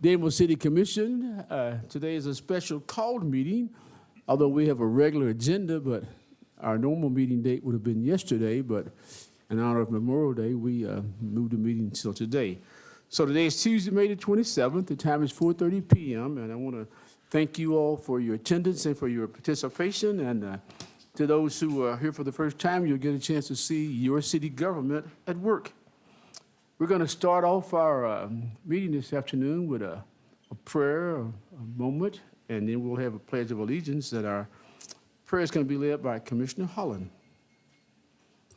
Danville City Commission. Today is a special called meeting, although we have a regular agenda, but our normal meeting date would have been yesterday, but in honor of Memorial Day, we moved the meeting until today. So today is Tuesday, May the 27th. The time is 4:30 p.m., and I want to thank you all for your attendance and for your participation. And to those who are here for the first time, you'll get a chance to see your city government at work. We're going to start off our meeting this afternoon with a prayer, a moment, and then we'll have a pledge of allegiance that our prayer is going to be led by Commissioner Holland.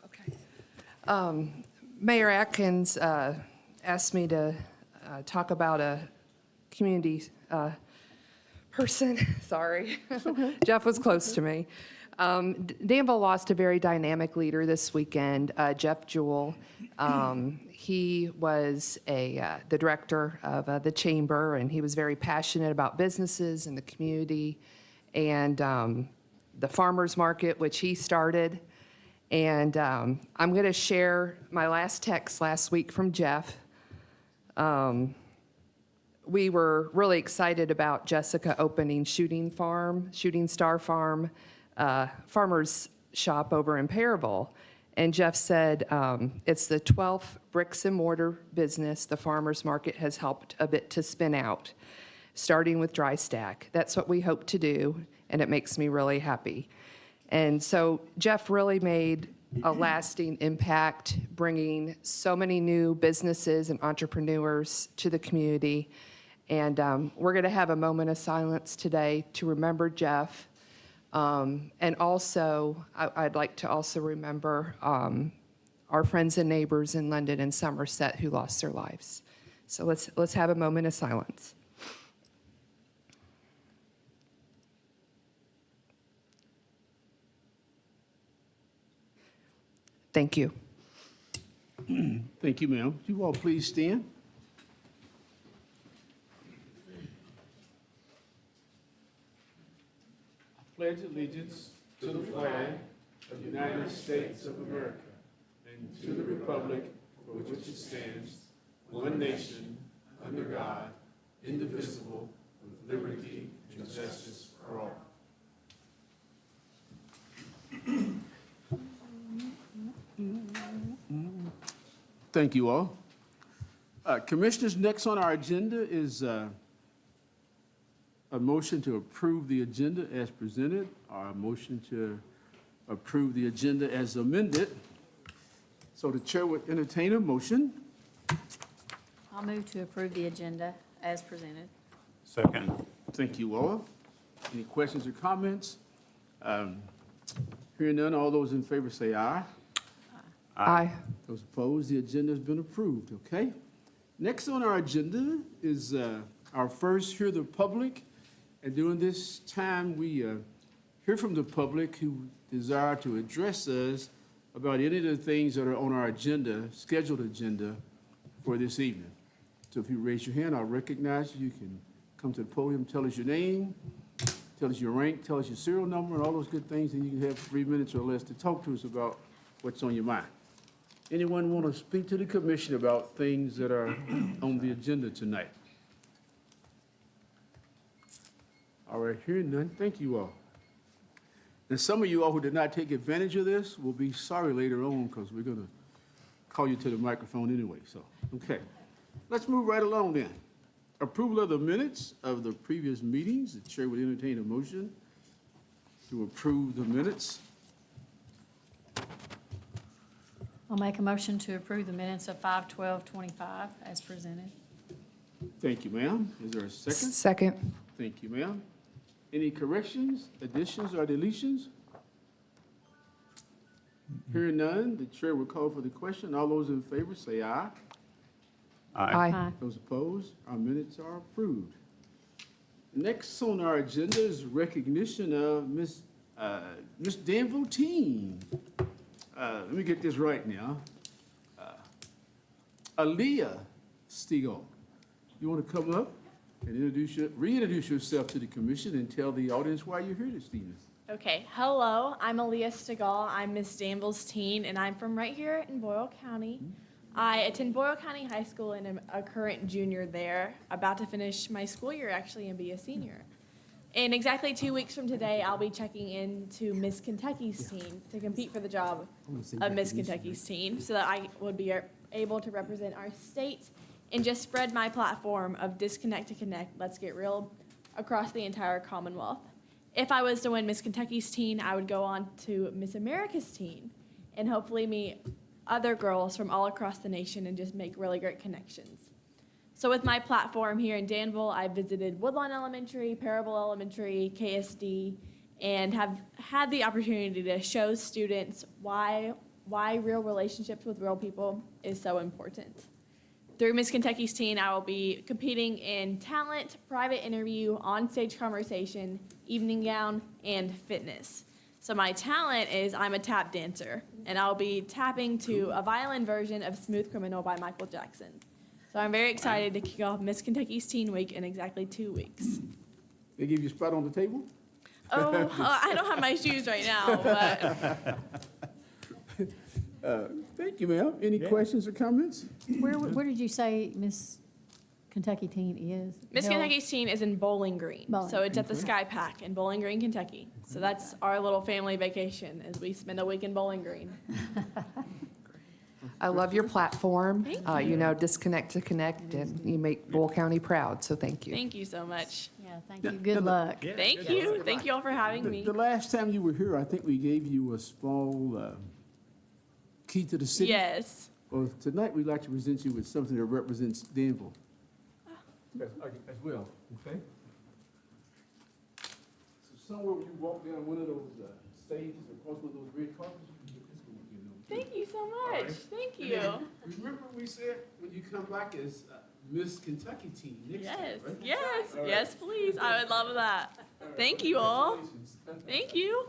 Okay. Mayor Atkins asked me to talk about a community person. Sorry. Okay. Jeff was close to me. Danville lost a very dynamic leader this weekend, Jeff Jewell. He was the director of the chamber, and he was very passionate about businesses and the community and the farmers market, which he started. And I'm going to share my last text last week from Jeff. We were really excited about Jessica opening Shooting Star Farm, farmer's shop over in Parable. And Jeff said it's the 12th bricks and mortar business the farmers market has helped a bit to spin out, starting with dry stack. That's what we hope to do, and it makes me really happy. And so Jeff really made a lasting impact, bringing so many new businesses and entrepreneurs to the community. And we're going to have a moment of silence today to remember Jeff. And also, I'd like to also remember our friends and neighbors in London and Somerset who lost their lives. So let's have a moment of silence. Thank you. Thank you, ma'am. You all please stand. I pledge allegiance to the flag of the United States of America and to the republic for which it stands, one nation, under God, indivisible, with liberty and justice for all. Thank you all. Commissioners, next on our agenda is a motion to approve the agenda as presented, or a motion to approve the agenda as amended. So the chair would entertain a motion. I'll move to approve the agenda as presented. Second. Thank you all. Any questions or comments? Hearing none, all those in favor say aye. Aye. Those opposed, the agenda has been approved, okay? Next on our agenda is our first Hear the Public. And during this time, we hear from the public who desire to address us about any of the things that are on our agenda, scheduled agenda for this evening. So if you raise your hand, I'll recognize you. You can come to the podium, tell us your name, tell us your rank, tell us your serial number, and all those good things, and you can have 3 minutes or less to talk to us about what's on your mind. Anyone want to speak to the commission about things that are on the agenda tonight? All right, hearing none, thank you all. And some of you all who did not take advantage of this will be sorry later on because we're going to call you to the microphone anyway, so, okay. Let's move right along then. Approval of the minutes of the previous meetings. The chair would entertain a motion to approve the minutes. I'll make a motion to approve the minutes of 5/12/25 as presented. Thank you, ma'am. Is there a second? Second. Thank you, ma'am. Any corrections, additions, or deletions? Hearing none, the chair will call for the question. All those in favor say aye. Aye. Those opposed, our minutes are approved. Next on our agenda is recognition of Miss Danville Teen. Let me get this right now. Aaliyah Stegall, you want to come up and reintroduce yourself to the commission and tell the audience why you're here this evening? Okay, hello, I'm Aaliyah Stegall. I'm Miss Danville's teen, and I'm from right here in Boyle County. I attend Boyle County High School and am a current junior there, about to finish my school year actually and be a senior. In exactly 2 weeks from today, I'll be checking into Miss Kentucky's team to compete for the job of Miss Kentucky's team so that I would be able to represent our state and just spread my platform of Disconnect to Connect, Let's Get Real, across the entire Commonwealth. If I was to win Miss Kentucky's teen, I would go on to Miss America's teen and hopefully meet other girls from all across the nation and just make really great connections. So with my platform here in Danville, I visited Woodlawn Elementary, Parable Elementary, KSD, and have had the opportunity to show students why real relationships with real people is so important. Through Miss Kentucky's teen, I will be competing in talent, private interview, on-stage conversation, evening gown, and fitness. So my talent is I'm a tap dancer, and I'll be tapping to a violin version of Smooth Criminal by Michael Jackson. So I'm very excited to kick off Miss Kentucky's Teen Week in exactly 2 weeks. They give you a spot on the table? Oh, I don't have my shoes right now, but Thank you, ma'am. Any questions or comments? Where did you say Miss Kentucky teen is? Miss Held? Kentucky's Teen is in Bowling Green. Bowling So it's at the Green. Sky Pack in Bowling Green, Kentucky. So that's our little family vacation as we spend a week in Bowling Green. I love your platform. Thank You know, Disconnect to Connect, and you make Bull County proud, so thank you. Thank you so much. Yeah, thank you. Good luck. Thank you. Thank you all for having me. The last time you were here, I think we gave you a small key to the city. Yes. Well, tonight we'd like to present you with something that represents Danville. As well, okay? So somewhere when you walk down one of those stages across one of those red carpets, you can get this one, you know. Thank you so much. Thank you. Remember we said when you come back as Miss Kentucky team next Yes, year, right? yes, All right. yes, please. I would love that. Thank you all. Congratulations. Thank you.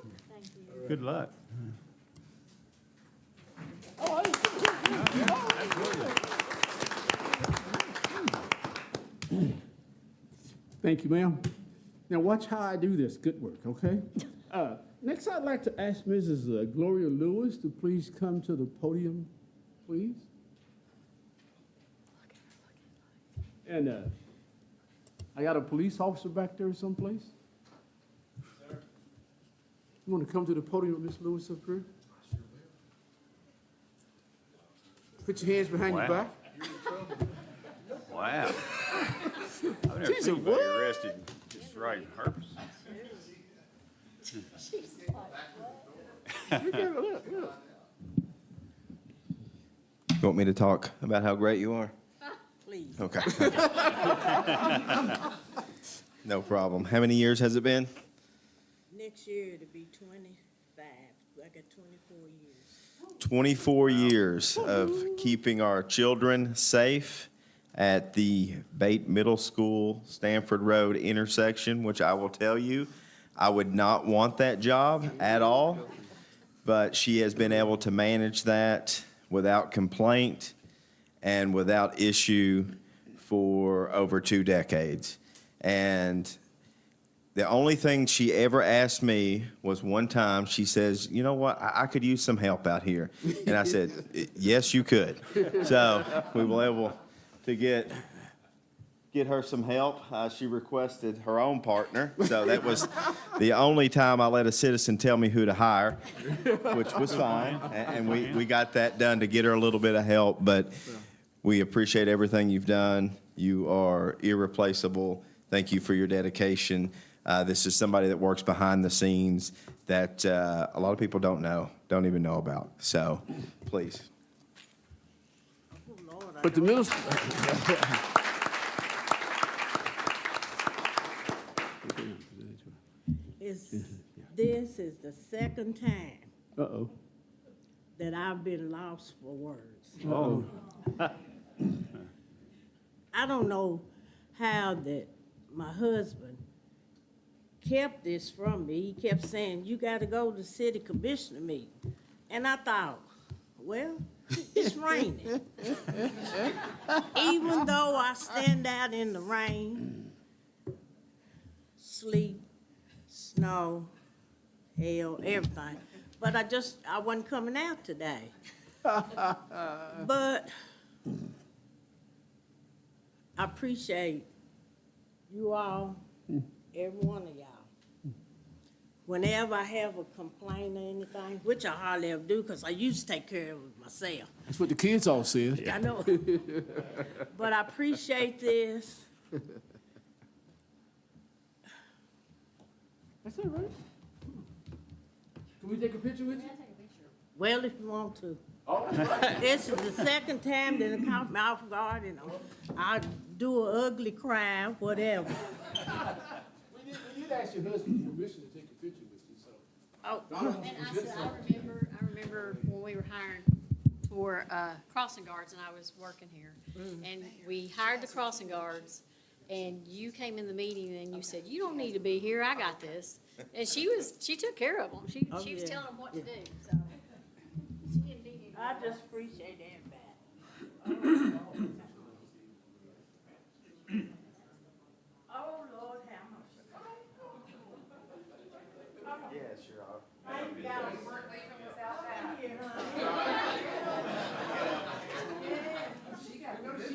Good luck. Thank you, ma'am. Now watch how I do this. Good work, okay? Next, I'd like to ask Mrs. Gloria Lewis to please come to the podium, please. And I got a police officer back there someplace. You want to come to the podium, Miss Lewis, up here? Put your hands behind your Wow. back. Wow. I've never She's seen a anybody what? arrested just for right purpose. Look at her, look. You want me to talk about how great you are? Please. Okay. No problem. How many years has it been? Next year it'll be 25. I got 24 years. 24 years of keeping our children safe at the Bate Middle School, Stanford Road intersection, which I will tell you, I would not want that job at all, but she has been able to manage that without complaint and without issue for over 2 decades. And the only thing she ever asked me was one time, she says, you know what, I could use some help out here. And I said, yes, you could. So we were able to get her some help. She requested her own partner. So that was the only time I let a citizen tell me who to hire, which was fine. And we got that done to get her a little bit of help. But we appreciate everything you've done. You are irreplaceable. Thank you for your dedication. This is somebody that works behind the scenes that a lot of people don't even know about. So, please. Oh, Lord, I But the middle, This is the second time uh-oh. that I've been lost for words. Oh. I don't know how that my husband kept this from me. He kept saying, you got to go to city commissioner meeting. And I thought, well, it's raining. Even though I stand out in the rain, sleet, snow, hail, everything. But I wasn't coming out today. But I appreciate you all, every one of y'all. Whenever I have a complaint or anything, which I hardly ever do, because I used to take care of it myself. That's what the kids all said. I know. But I appreciate this. That's all right. Can we take a picture with you? Well, if you want to. All right. This is the second time that it caught me off guard, and I do an ugly cry, whatever. We did ask your husband permission to take a picture with you, so. Oh, And I remember when we were hiring for crossing guards, and I was working here. And we hired the crossing guards, and you came in the meeting and you said, "You don't need to be here, I got this." And she took care of them. She was yeah. telling them what to do, so. She didn't need any. I just appreciate everybody. Oh, Lord, have mercy. Yes, you're all. Thank y'all. Notice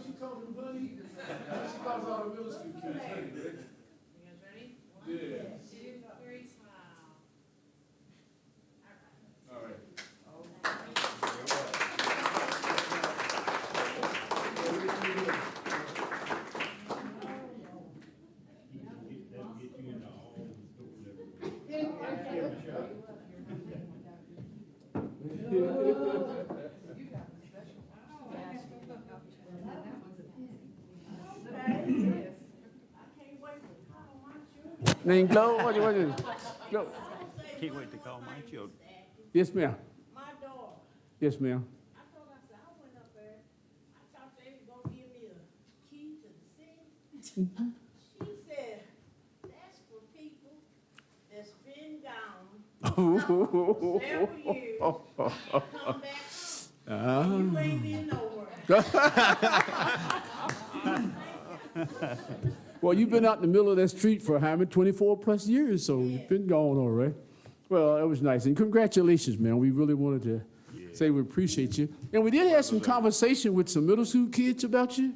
she called him Buddy? She calls all the middle school kids Honey, right? You guys ready? Yeah. 2, 3, smile. All right. Name Glow? What is it? Glow. Can't wait to call my children. Yes, ma'am. My daughter, Yes, ma'am. I told her, I said, I went up there, I thought they was gonna give me a key to the city. She said, that's for people that's been gone for several years, come back, and you ain't been nowhere. Well, you've been out in the middle of that street for how many, 24 plus years, so you've been gone all right. Well, that was nice, and congratulations, man. We really wanted to say we appreciate you. And we did have some conversation with some middle school kids about you,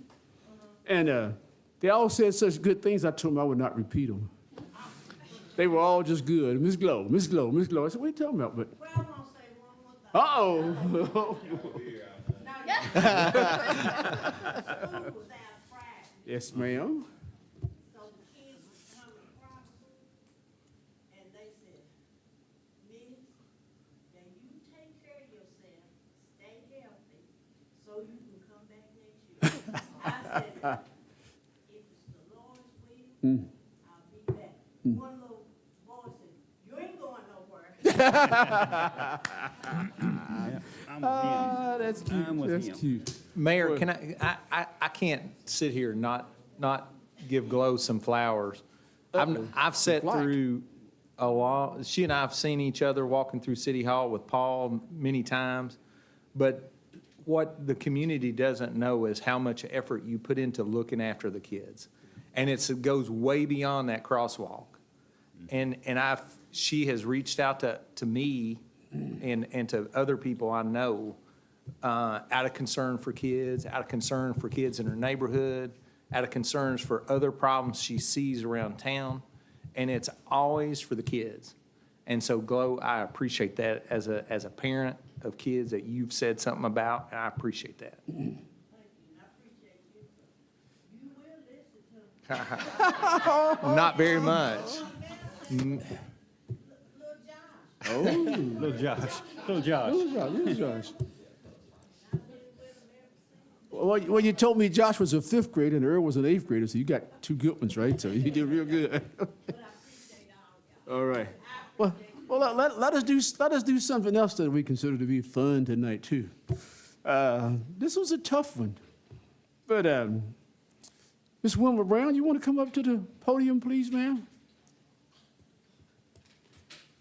and they all said such good things, I told them I would not repeat them. They were all just good. Miss Glow, Miss Glow, Miss Glow. I said, what are you talking about? But, Well, I'm gonna say one more thing. uh-oh. School was out Friday, Yes, ma'am. so the kids was coming across, and they said, Miss, now you take care of yourself, stay healthy, so you can come back next year. I said, if it's the Lord's will, I'll be back. One little boy said, you ain't going nowhere. I'm with him. That's cute. I'm with That's him. cute. Mayor, can I can't sit here and not give Glow some flowers. I've sat Flack. through a lot, she and I have seen each other walking through City Hall with Paul many times, but what the community doesn't know is how much effort you put into looking after the kids. And it goes way beyond that crosswalk. And she has reached out to me and to other people I know, out of concern for kids, out of concern for kids in her neighborhood, out of concerns for other problems she sees around town, and it's always for the kids. And so, Glow, I appreciate that as a parent of kids that you've said something about, and I appreciate that. Thank you, and I appreciate you. You will listen to me. Not very much. Little John. Little Josh, little Josh. Little Josh. Well, you told me Josh was a 5th grader and Earl was an 8th grader, so you got 2 good ones, right? So you did real good. All right. Well, let us do something else that we consider to be fun tonight too. This was a tough one, but Miss Wilma Brown, you want to come up to the podium, please, ma'am?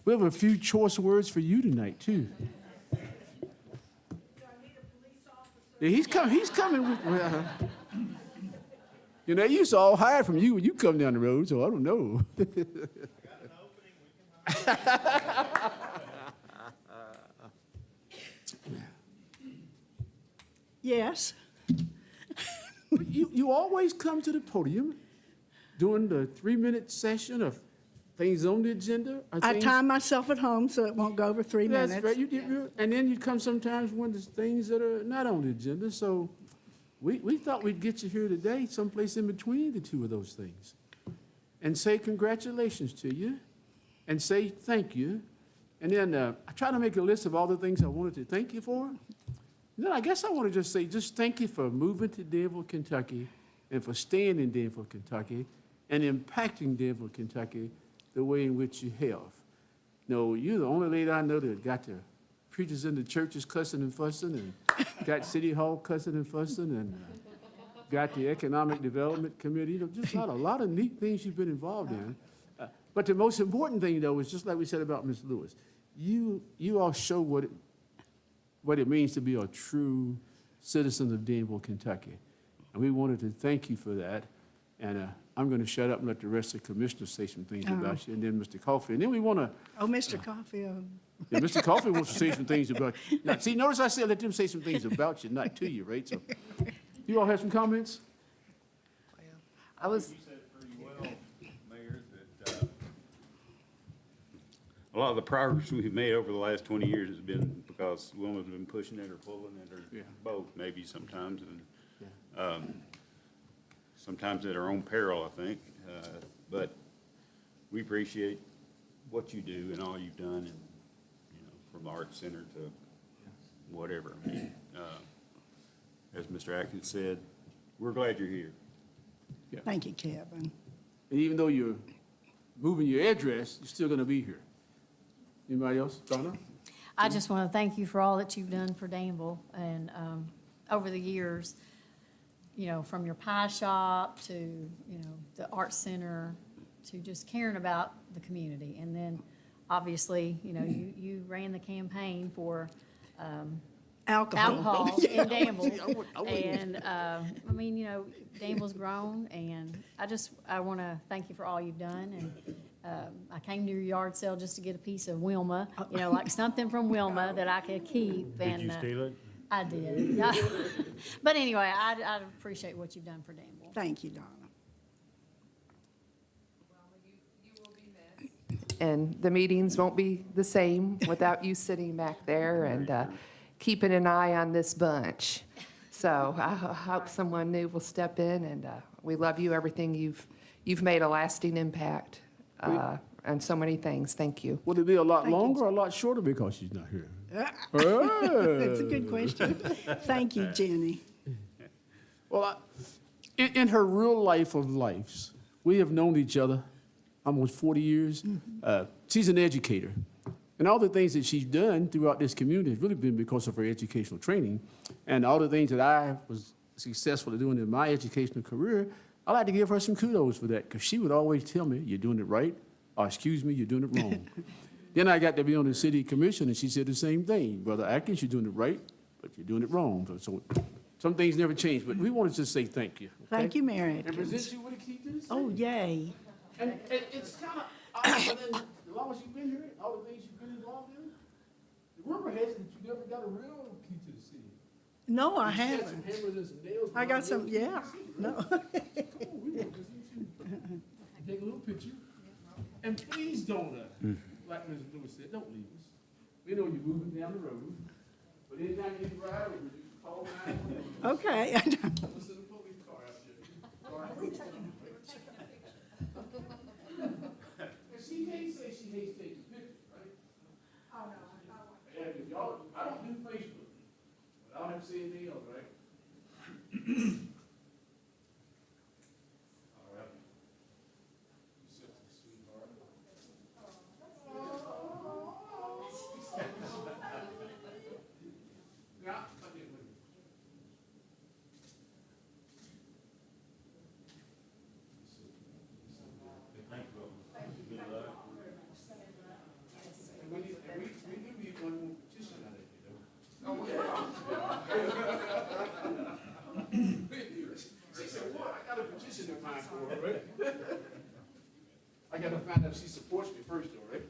We have a few choice words for you tonight too. Yeah, he's coming with, you know, they used to all hide from you when you come down the road, so I don't know. Yes. You always come to the podium during the 3-minute session of things on the agenda. Or I things- time myself at home so it won't go over 3 minutes. That's right, and then you come sometimes when there's things that are not on the agenda, so we thought we'd get you here today, someplace in between the two of those things, and say congratulations to you, and say thank you, and then I try to make a list of all the things I wanted to thank you for. And then I guess I want to just say, just thank you for moving to Danville, Kentucky, and for staying in Danville, Kentucky, and impacting Danville, Kentucky the way in which you have. No, you're the only lady I know that got the preachers in the churches cussing and fussing, and got City Hall cussing and fussing, and got the Economic Development Committee. You know, just a lot of neat things you've been involved in. But the most important thing, though, is just like we said about Ms. Lewis. You all show what it means to be a true citizen of Danville, Kentucky. And we wanted to thank you for that. And I'm going to shut up and let the rest of the commissioners say some things about you, and then Mr. Coffey. And then we want to, Oh, Mr. Coffee, yeah, Mr. Coffey wants to say some things about you. Now, see, notice I said let them say some things about you, not to you, right? So, you all have some comments? I was, You said it pretty well, Mayor, that a lot of the progress we've made over the last 20 years has been because women's been pushing it or pulling it, or Yeah. both, maybe sometimes, and sometimes at our own peril, I think. But we appreciate what you do and all you've done, and, you know, from the Arts Center to whatever. I mean, as Mr. Atkins said, we're glad you're here. Thank you, Kevin. And even though you're moving your address, you're still going to be here. Anybody else? Donna? I just want to thank you for all that you've done for Danville and over the years, you know, from your pie shop to, you know, the Arts Center to just caring about the community. And then, obviously, you know, you ran the campaign for alcohol in Danville. And, I mean, you know, Danville's grown, and I want to thank you for all you've done. And I came to your yard sale just to get a piece of Wilma, you know, like something from Wilma that I could keep. Did you steal it? I did. Yeah. But anyway, I appreciate what you've done for Danville. Thank you, Donna. and the meetings won't be the same without you sitting back there and keeping an eye on this bunch. So I hope someone new will step in, and we love you, everything you've made a lasting impact on so many things. Thank you. Would it be a lot Thank you. longer or a lot shorter because she's not here? That's a good question. Thank you, Jenny. Well, in her real life of lives, we have known each other almost 40 years. She's an educator. And all the things that she's done throughout this community has really been because of her educational training. And all the things that I was successful at doing in my educational career, I like to give her some kudos for that, because she would always tell me, you're doing it right, or excuse me, you're doing it wrong. Then I got to be on the city commission, and she said the same thing. Brother Atkins, you're doing it right, but you're doing it wrong. So some things never change, but we wanted to say thank you. Okay? Thank you, Mary And Atkins. present you with a key to the city. Oh, yay. And it's kind of odd, but then as long as you've been here, all the things you've been involved in, the rumor has it that you never got a real key to the city. No, I You had haven't. some hammers and some nails. I got some, yeah, no. Cool, we want to see you. Take a little picture. And please don't, like Mr. Lewis said, don't leave us. We know you're moving down the road, but anytime you ride over, you call 911. Okay. Let's send a police car out there. All right. And she hates, say she hates taking pictures, right? Oh, no. Yeah, 'cause y'all, I don't do Facebook, but I don't have to say anything else, right? All right. You such a sweetheart. Yeah, I did win. gotta find out if she supports me first, though, right?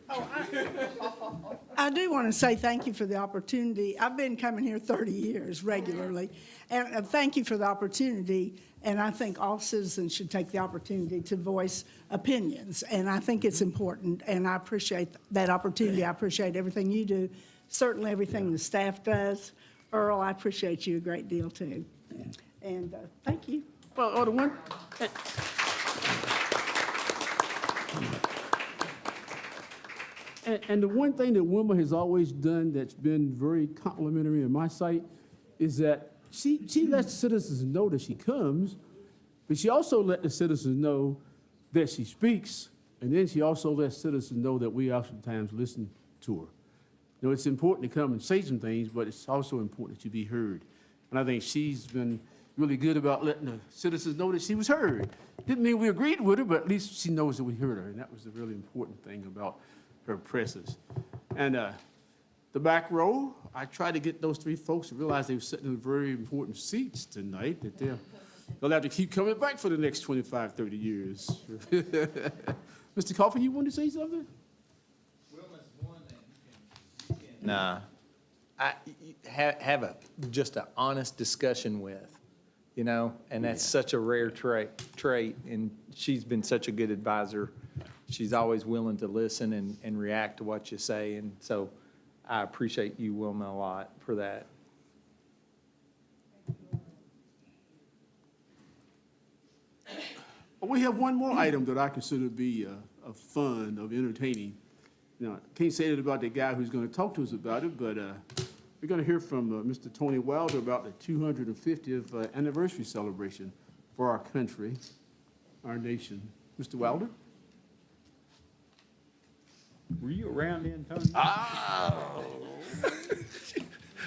I do want to say thank you for the opportunity. I've been coming here 30 years regularly, and thank you for the opportunity. And I think all citizens should take the opportunity to voice opinions, and I think it's important, and I appreciate that opportunity. I appreciate everything you do, certainly everything the staff does. Earl, I appreciate you a great deal, too. And thank you. Well, the one. And the one thing that Wilma has always done that's been very complimentary in my sight is that she lets citizens know that she comes, but she also let the citizens know that she speaks, and then she also lets citizens know that we oftentimes listen to her. You know, it's important to come and say some things, but it's also important that you be heard. And I think she's been really good about letting the citizens know that she was heard. Didn't mean we agreed with her, but at least she knows that we heard her, and that was the really important thing about her presence. And the back row, I tried to get those three folks to realize they were sitting in very important seats tonight, that they'll have to keep coming back for the next 25, 30 years. Mr. Coffin, you wanted to say something? Nah, have just an honest discussion with, you know, and that's such a rare trait, and she's been such a good advisor. She's always willing to listen and react to what you say, and so I appreciate you, Wilma, a lot for that. We have one more item that I consider to be of fun, of entertaining. Now, I can't say that about the guy who's going to talk to us about it, but we're going to hear from Mr. Tony Wilder about the 250th anniversary celebration for our country, our nation. Mr. Wilder? Were you around then, Tony?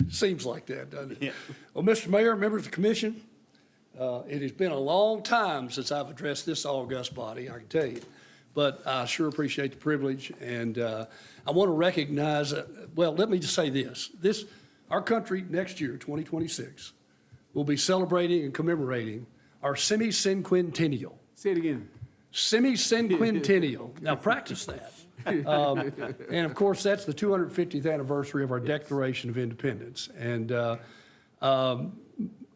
Seems like that, doesn't it? Yeah. Well, Mr. Mayor, members of the commission, it has been a long time since I've addressed this august body, I can tell you. But I sure appreciate the privilege, and I want to recognize, well, let me just say this. Our country next year, 2026, will be celebrating and commemorating our semi-cinquentennial. Say it again. Semi-cinquentennial. Now, practice that. And of course, that's the 250th anniversary of our Declaration of Independence. And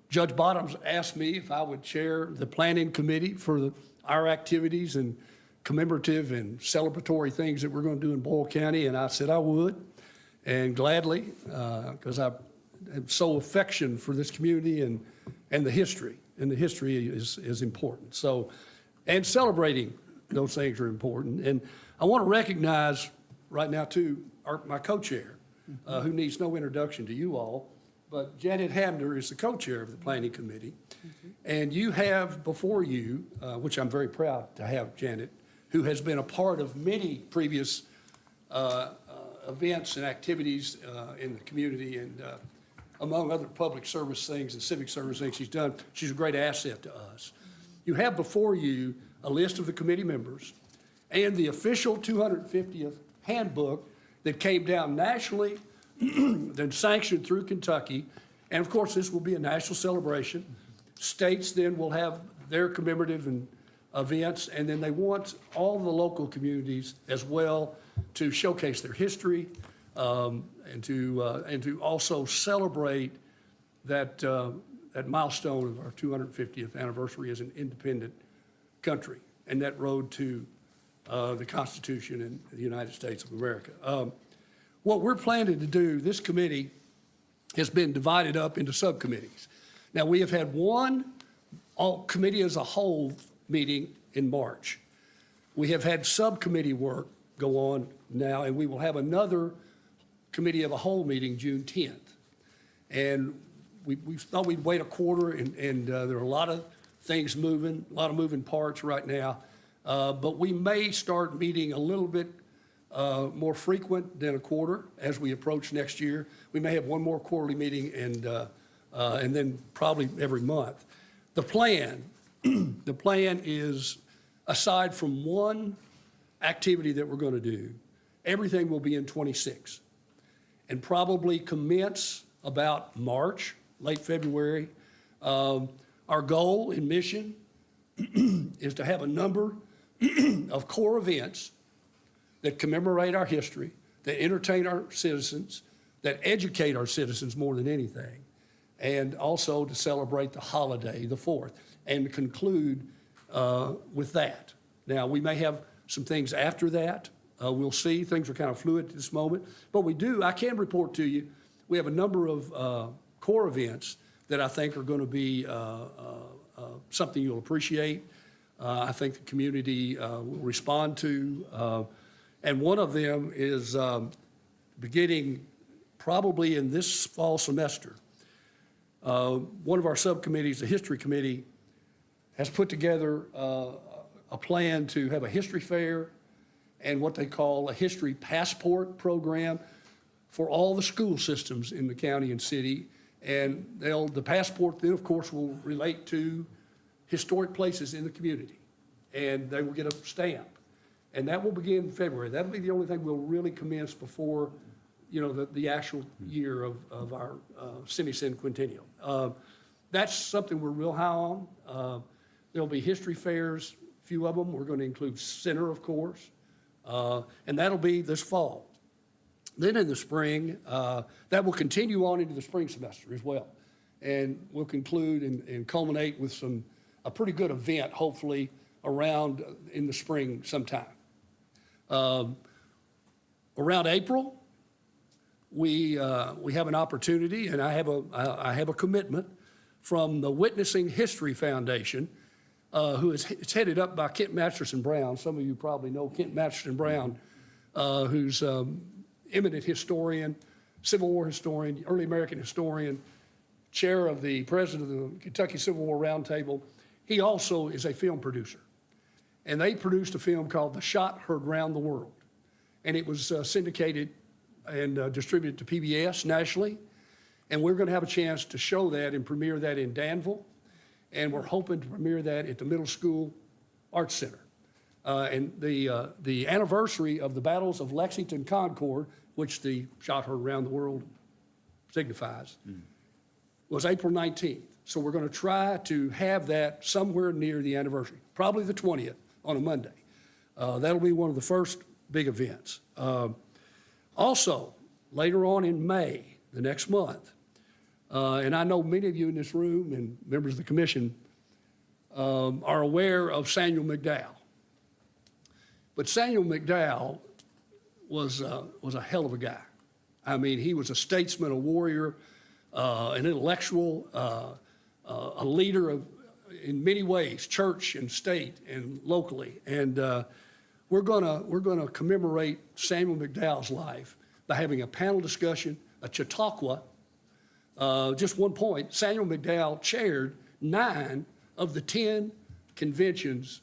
Judge Bottoms asked me if I would chair the planning committee for our activities and commemorative and celebratory things that we're going to do in Boyle County, and I said I would, and gladly, because I have so affection for this community and the history, and the history is important. So, and celebrating those things are important. And I want to recognize right now, too, my co-chair, who needs no introduction to you all, but Janet Hamner is the co-chair of the Planning Committee. And you have before you, which I'm very proud to have Janet, who has been a part of many previous events and activities in the community, and among other public service things and civic service things she's done. She's a great asset to us. You have before you a list of the committee members and the official 250th handbook that came down nationally, then sanctioned through Kentucky. And of course, this will be a national celebration. States then will have their commemorative and events, and then they want all the local communities as well to showcase their history, and to also celebrate that milestone of our 250th anniversary as an independent country, and that road to the Constitution and the United States of America. What we're planning to do, this committee has been divided up into subcommittees. Now, we have had one committee as a whole meeting in March. We have had subcommittee work go on now, and we will have another committee of a whole meeting June 10th. And we thought we'd wait a quarter, and there are a lot of things moving, a lot of moving parts right now. But we may start meeting a little bit more frequent than a quarter as we approach next year. We may have one more quarterly meeting, and then probably every month. The plan is, aside from one activity that we're going to do, everything will be in 26, and probably commence about March, late February. Our goal and mission is to have a number of core events that commemorate our history, that entertain our citizens, that educate our citizens more than anything, and also to celebrate the holiday, the 4th, and conclude with that. Now, we may have some things after that. We'll see. Things are kind of fluid at this moment. But I can report to you, we have a number of core events that I think are going to be something you'll appreciate. I think the community will respond to. And one of them is beginning probably in this fall semester. One of our subcommittees, the History Committee, has put together a plan to have a history fair and what they call a history passport program for all the school systems in the county and city. And the passport then, of course, will relate to historic places in the community. And they will get a stamp. And that will begin in February. That'll be the only thing we'll really commence before, the actual year of our semi-cinquentennial. That's something we're real high on. There'll be history fairs, a few of them. We're going to include Center, of course. And that'll be this fall. Then in the spring, that will continue on into the spring semester as well. And we'll conclude and culminate with a pretty good event, hopefully, around in the spring sometime. Around April, we have an opportunity, and I have a commitment from the Witnessing History Foundation, it's headed up by Kent Masterson Brown. Some of you probably know Kent Masterson Brown, who's eminent historian, Civil War historian, early American historian, chair of the president of the Kentucky Civil War Roundtable. He also is a film producer. And they produced a film called The Shot Heard Round the World. And it was syndicated and distributed to PBS nationally. And we're going to have a chance to show that and premiere that in Danville. And we're hoping to premiere that at the Middle School Arts Center. And the anniversary of the battles of Lexington Concord, which the Shot Heard Round the World signifies, was April 19th. So we're going to try to have that somewhere near the anniversary, probably the 20th on a Monday. That'll be one of the first big events. Also, later on in May, the next month, and I know many of you in this room and members of the commission are aware of Samuel McDowell. But Samuel McDowell was a hell of a guy. I mean, he was a statesman, a warrior, an intellectual, a leader in many ways, church and state and locally. And we're gonna commemorate Samuel McDowell's life by having a panel discussion, a Chautauqua. Just one point, Samuel McDowell chaired 9 of the 10 conventions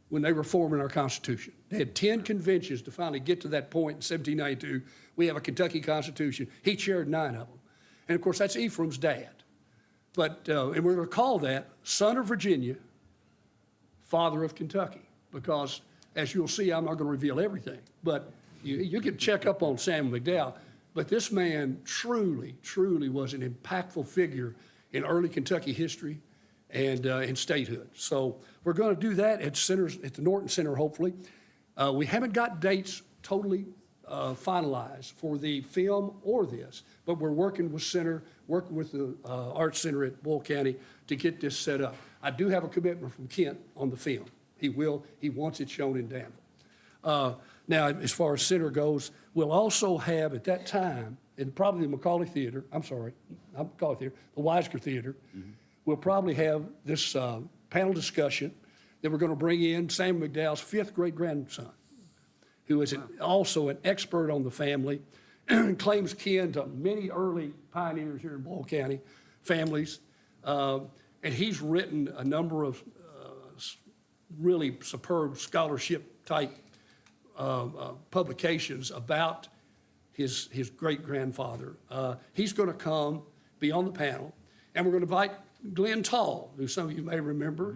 when they were forming our Constitution. They had 10 conventions to finally get to that point in 1792. We have a Kentucky Constitution. He chaired 9 of them. And of course, that's Ephraim's dad. But, and we're going to call that son of Virginia, father of Kentucky, because as you'll see, I'm not going to reveal everything, but you can check up on Samuel McDowell. But this man truly, truly was an impactful figure in early Kentucky history and in statehood. So we're going to do that at the Norton Center, hopefully. We haven't got dates totally finalized for the film or this, but we're working with the Arts Center at Bull County to get this set up. I do have a commitment from Kent on the film. He wants it shown in Danville. Now, as far as center goes, we'll also have at that time, in probably the Macaulay Theater, the Weisker Theater, we'll probably have this panel discussion that we're going to bring in Samuel McDowell's 5th great-grandson, who is also an expert on the family, claims kin to many early pioneers here in Bull County, families, and he's written a number of really superb scholarship-type publications about his great-grandfather. He's going to come, be on the panel, and we're going to invite Glenn Tall, who some of you may remember,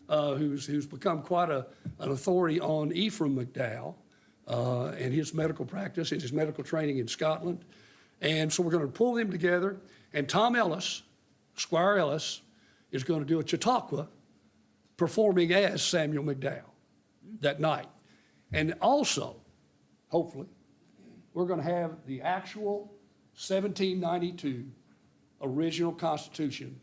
who's become quite an authority on Ephraim McDowell and his medical practice and his medical training in Scotland. And so we're going to pull them together, and Tom Ellis, Squire Ellis, is going to do a Chautauqua performing as Samuel McDowell. that night. And also, hopefully, we're going to have the actual 1792 original Constitution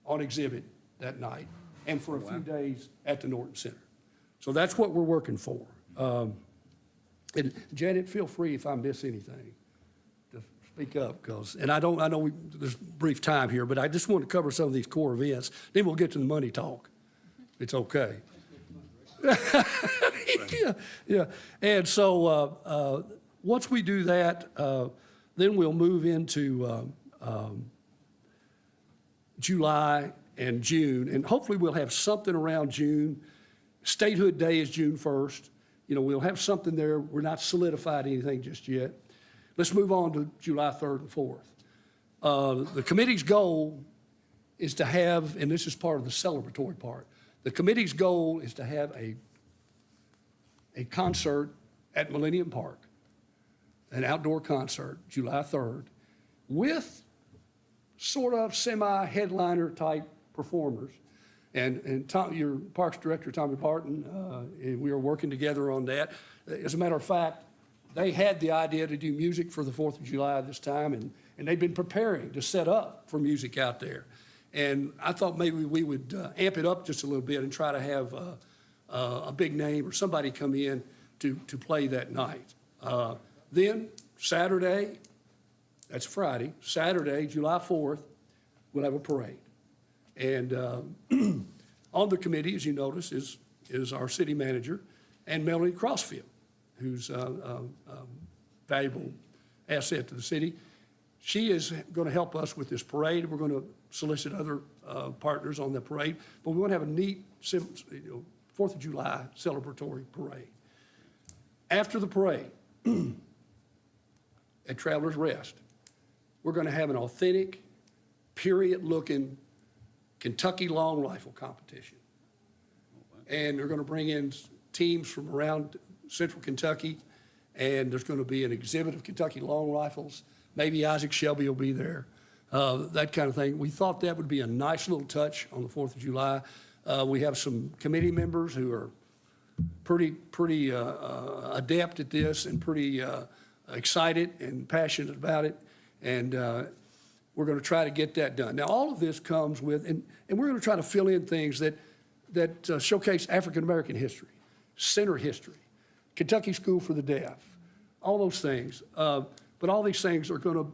on exhibit that night and for a few days at the Norton Center. So that's what we're working for. And Janet, feel free if I miss anything to speak up, and I know there's brief time here, but I just want to cover some of these core events. Then we'll get to the money talk. It's okay. Yeah. And so once we do that, then we'll move into July and June, and hopefully we'll have something around June. Statehood Day is June 1st. We'll have something there. We're not solidified anything just yet. Let's move on to July 3rd and 4th. The committee's goal is to have, and this is part of the celebratory part, the committee's goal is to have a concert at Millennium Park, an outdoor concert, July 3rd, with sort of semi-headliner type performers. And Tom, your Parks Director, Tommy Barton, and we are working together on that. As a matter of fact, they had the idea to do music for the 4th of July this time, and they've been preparing to set up for music out there. And I thought maybe we would amp it up just a little bit and try to have a big name or somebody come in to play that night. Then Saturday, that's Friday, Saturday, July 4th, we'll have a parade. And on the committee, as you notice, is our city manager and Melanie Crossfield, who's a valuable asset to the city. She is going to help us with this parade. We're going to solicit other partners on the parade, but we want to have a neat 4th of July celebratory parade. After the parade, at Travelers Rest, we're going to have an authentic, period-looking Kentucky long rifle competition. And they're going to bring in teams from around central Kentucky, and there's going to be an exhibit of Kentucky long rifles. Maybe Isaac Shelby will be there, that kind of thing. We thought that would be a nice little touch on the 4th of July. We have some committee members who are pretty adept at this and pretty excited and passionate about it. And we're going to try to get that done. Now, all of this comes with, and we're going to try to fill in things that showcase African-American history, center history, Kentucky School for the Deaf, all those things. But all these things are going to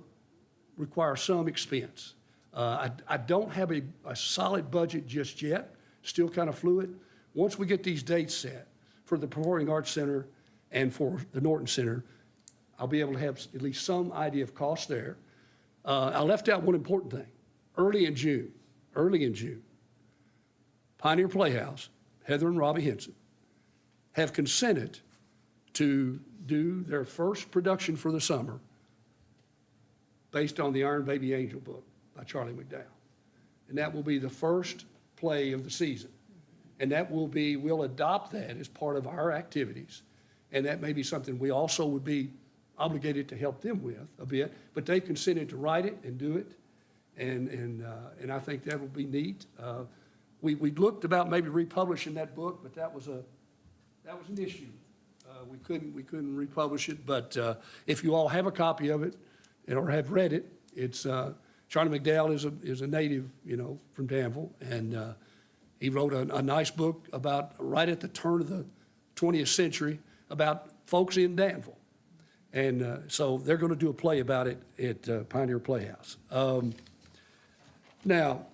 require some expense. I don't have a solid budget just yet, still kind of fluid. Once we get these dates set for the Performing Arts Center and for the Norton Center, I'll be able to have at least some idea of cost there. I left out one important thing. Early in June, Pioneer Playhouse, Heather and Robbie Henson, have consented to do their first production for the summer based on the Iron Baby Angel book by Charlie McDowell. And that will be the first play of the season. And that will be, we'll adopt that as part of our activities. And that may be something we also would be obligated to help them with a bit, but they've consented to write it and do it, and I think that will be neat. We looked about maybe republishing that book, but that was an issue. We couldn't republish it, but if you all have a copy of it or have read it, it's Charlie McDowell is a native, from Danville, and he wrote a nice book about right at the turn of the 20th century about folks in Danville. And so they're going to do a play about it at Pioneer Playhouse. Now,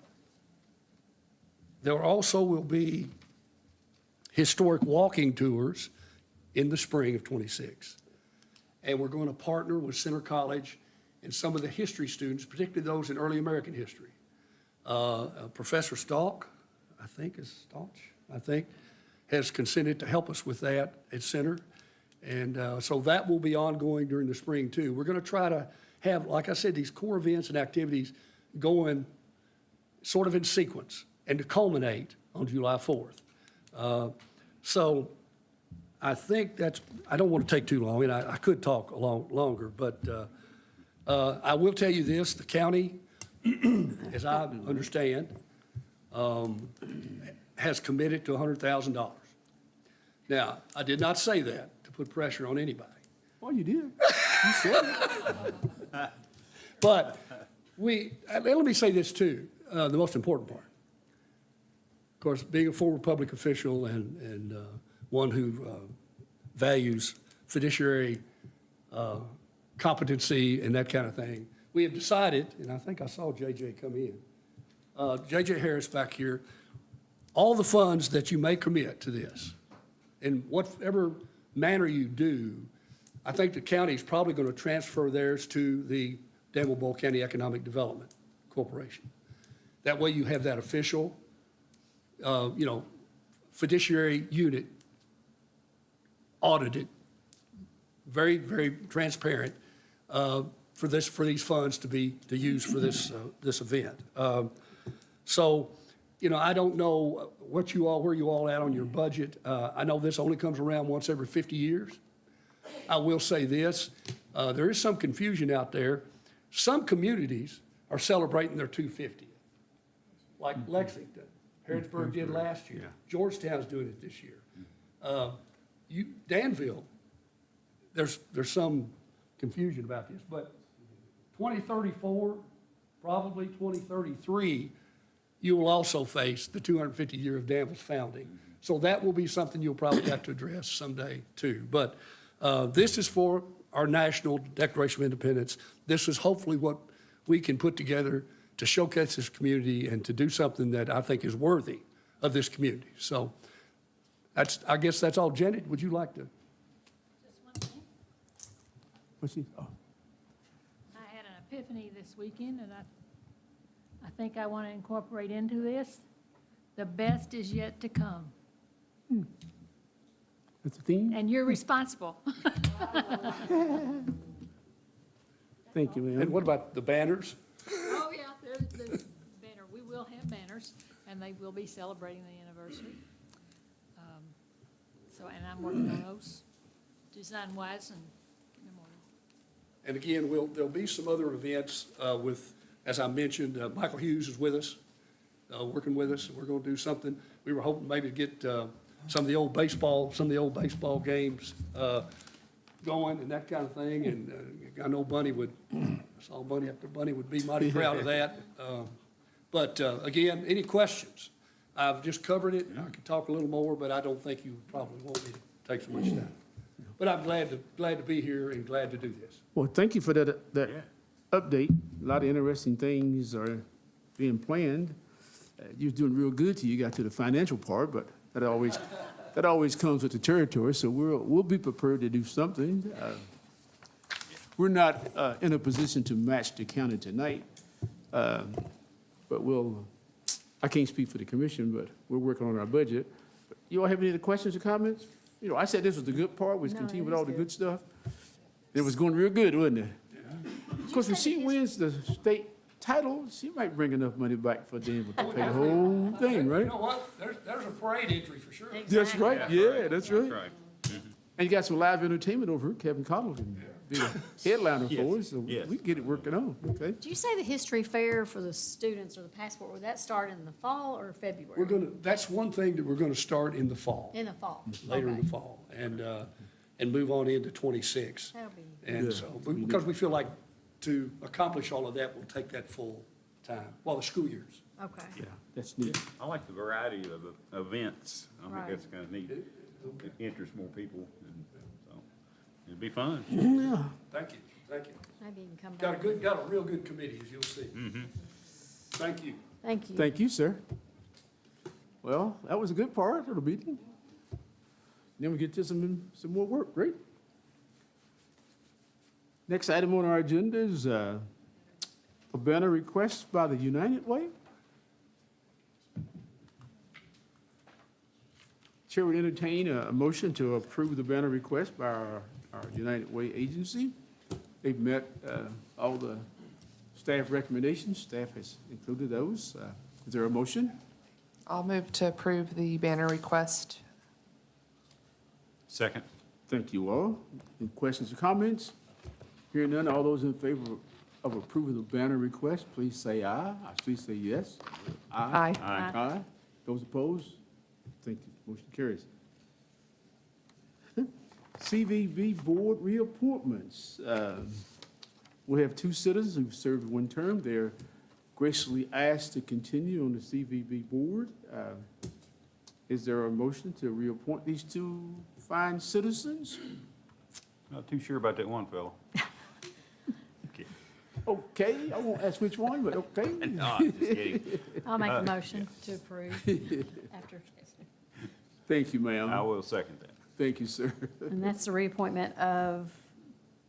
there also will be historic walking tours in the spring of '26. And we're going to partner with Center College and some of the history students, particularly those in early American history. Professor Stalk, has consented to help us with that at Center. And so that will be ongoing during the spring, too. We're going to try to have, like I said, these core events and activities going sort of in sequence and to culminate on July 4th. So I think I don't want to take too long, and I could talk longer, but I will tell you this, the county, as I understand, has committed to $100,000. Now, I did not say that to put pressure on anybody. Oh, you did. You said it. But let me say this too, the most important part. Of course, being a former public official and one who values fiduciary competency and that kind of thing, we have decided, and I think I saw JJ come in, JJ Harris back here, all the funds that you may commit to this, in whatever manner you do, I think the county is probably going to transfer theirs to the Danville County Economic Development Corporation. That way you have that official, fiduciary unit audited, very, very transparent for these funds to use for this event. So, I don't know where you all at on your budget. I know this only comes around once every 50 years. I will say this, there is some confusion out there. Some communities are celebrating their 250th, like Lexington. Harrodsburg did last year. Georgetown's doing it this year. Danville, there's some confusion about this, but 2034, probably 2033, you will also face the 250 year of Danville's founding. So that will be something you'll probably have to address someday too. But this is for our National Declaration of Independence. This is hopefully what we can put together to showcase this community and to do something that I think is worthy of this community. So I guess that's all. Janet, would you like to? Just one thing. What's she? Oh. I had an epiphany this weekend, and I think I want to incorporate into this, the best is yet to come. That's the theme? And you're responsible. Thank you, ma'am. And what about the banners? Oh, yeah, there's banner. We will have banners, and they will be celebrating the anniversary. And I'm working on those, design-wise and memorial. And again, there'll be some other events with, as I mentioned, Michael Hughes is with us, working with us, and we're going to do something. We were hoping maybe to get some of the old baseball games going and that kind of thing. And I know Bunny would, I saw Bunny up there, Bunny would be mighty proud of that. But again, any questions? I've just covered it. I could talk a little more, but I don't think you probably want me to take so much time. But I'm glad to be here and glad to do this. Well, thank you for that update. A lot of interesting things are being planned. You was doing real good till you got to the financial part, but that always comes with the territory. So we'll be prepared to do something. We're not in a position to match the county tonight, but I can't speak for the commission, but we're working on our budget. You all have any other questions or comments? I said this was the good part. We'll continue with all the good stuff. It was going real good, wasn't it? Of course, when she wins the state title, she might bring enough money back for Danville to pay the whole thing, right? You know what? There's a parade entry for sure. That's right, yeah, that's right. That's right. And you got some live entertainment over here. Kevin Cottle can be a headliner for us, so Yes. we can get it working on, okay? Do you say the history fair for the students or the passport, would that start in the fall or February? That's one thing that we're gonna start in the fall, In the fall? later in Okay. the fall, and move on into 26. That'll be, And Yeah. so, because we feel like to accomplish all of that will take that full time, while the school year's. okay. Yeah, that's neat. I like the variety of events. I think Right. that's kind of neat. It interests more people, and so it'd be fun. Yeah, Thank you. Maybe you can come Got back. got a real good committee, as you'll see. Thank you. Thank you. thank you, sir. Well, that was a good part of the meeting. Then we get to some more work, great. Next item on our agenda is a banner request by the United Way. Chair would entertain a motion to approve the banner request by our United Way agency. They've met all the staff recommendations. Staff has included those. Is there a motion? I'll move to approve the banner request. Second. Thank you all. Any questions or comments? Hearing none, all those in favor of approving the banner request, please say aye. Please say yes. Aye. Aye. Aye. Those opposed? Thank you. Motion carries. CVB Board reappointments. We have two citizens who've served one term. They're graciously asked to continue on the CVB Board. Is there a motion to reappoint these two fine citizens? Not too sure about that one fellow. Okay. Okay, I won't ask which one, but okay. No, I'm just kidding. I'll make a motion to approve after, Thank you, ma'am. I will second that. Thank you, sir. and that's the reappointment of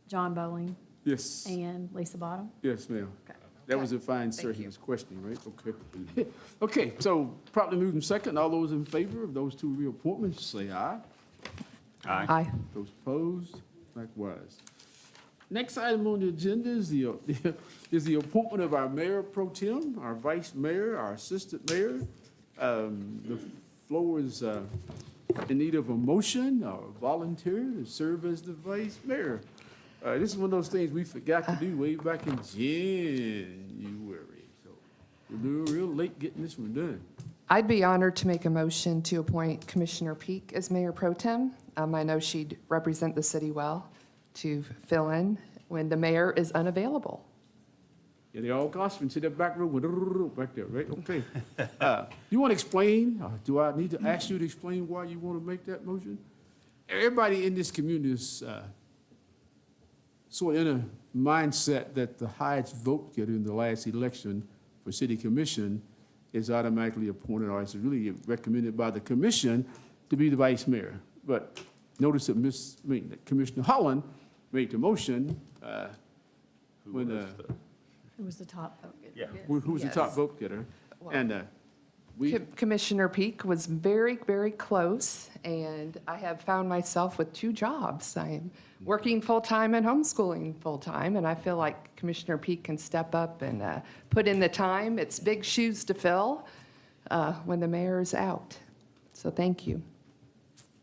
John Bowling Yes, and Lisa Bottom. yes, ma'am. Okay. That was a fine sir Thank he you. was questioning, right? Okay. Okay, so properly moved and second. All those in favor of those two reappointments, say aye. Aye. Those opposed, likewise. Next item on the agenda is the appointment of our mayor pro tem, our vice mayor, our assistant mayor. The floor is in need of a motion or a volunteer to serve as the vice mayor. This is one of those things we forgot to do way back in January, so we're doing real late getting this one done. I'd be honored to make a motion to appoint Commissioner Peak as Mayor Pro Tem. I know she'd represent the city well to fill in when the mayor is unavailable. Yeah, they all gossiping, see that back room, back there, right? Okay. You want to explain, or do I need to ask you to explain why you want to make that motion? Everybody in this community is sort of in a mindset that the highest vote getter in the last election for city commission is automatically appointed, or is really recommended by the commission to be the vice mayor. But notice that Commissioner Holland made the motion Who when, was the- Who was the top vote getter? Yeah. who was the top Yes. vote getter. Well, And we, Commissioner Peak was very, very close, and I have found myself with two jobs. I am working full-time and homeschooling full-time, and I feel like Commissioner Peak can step up and put in the time. It's big shoes to fill when the mayor is out. So thank you.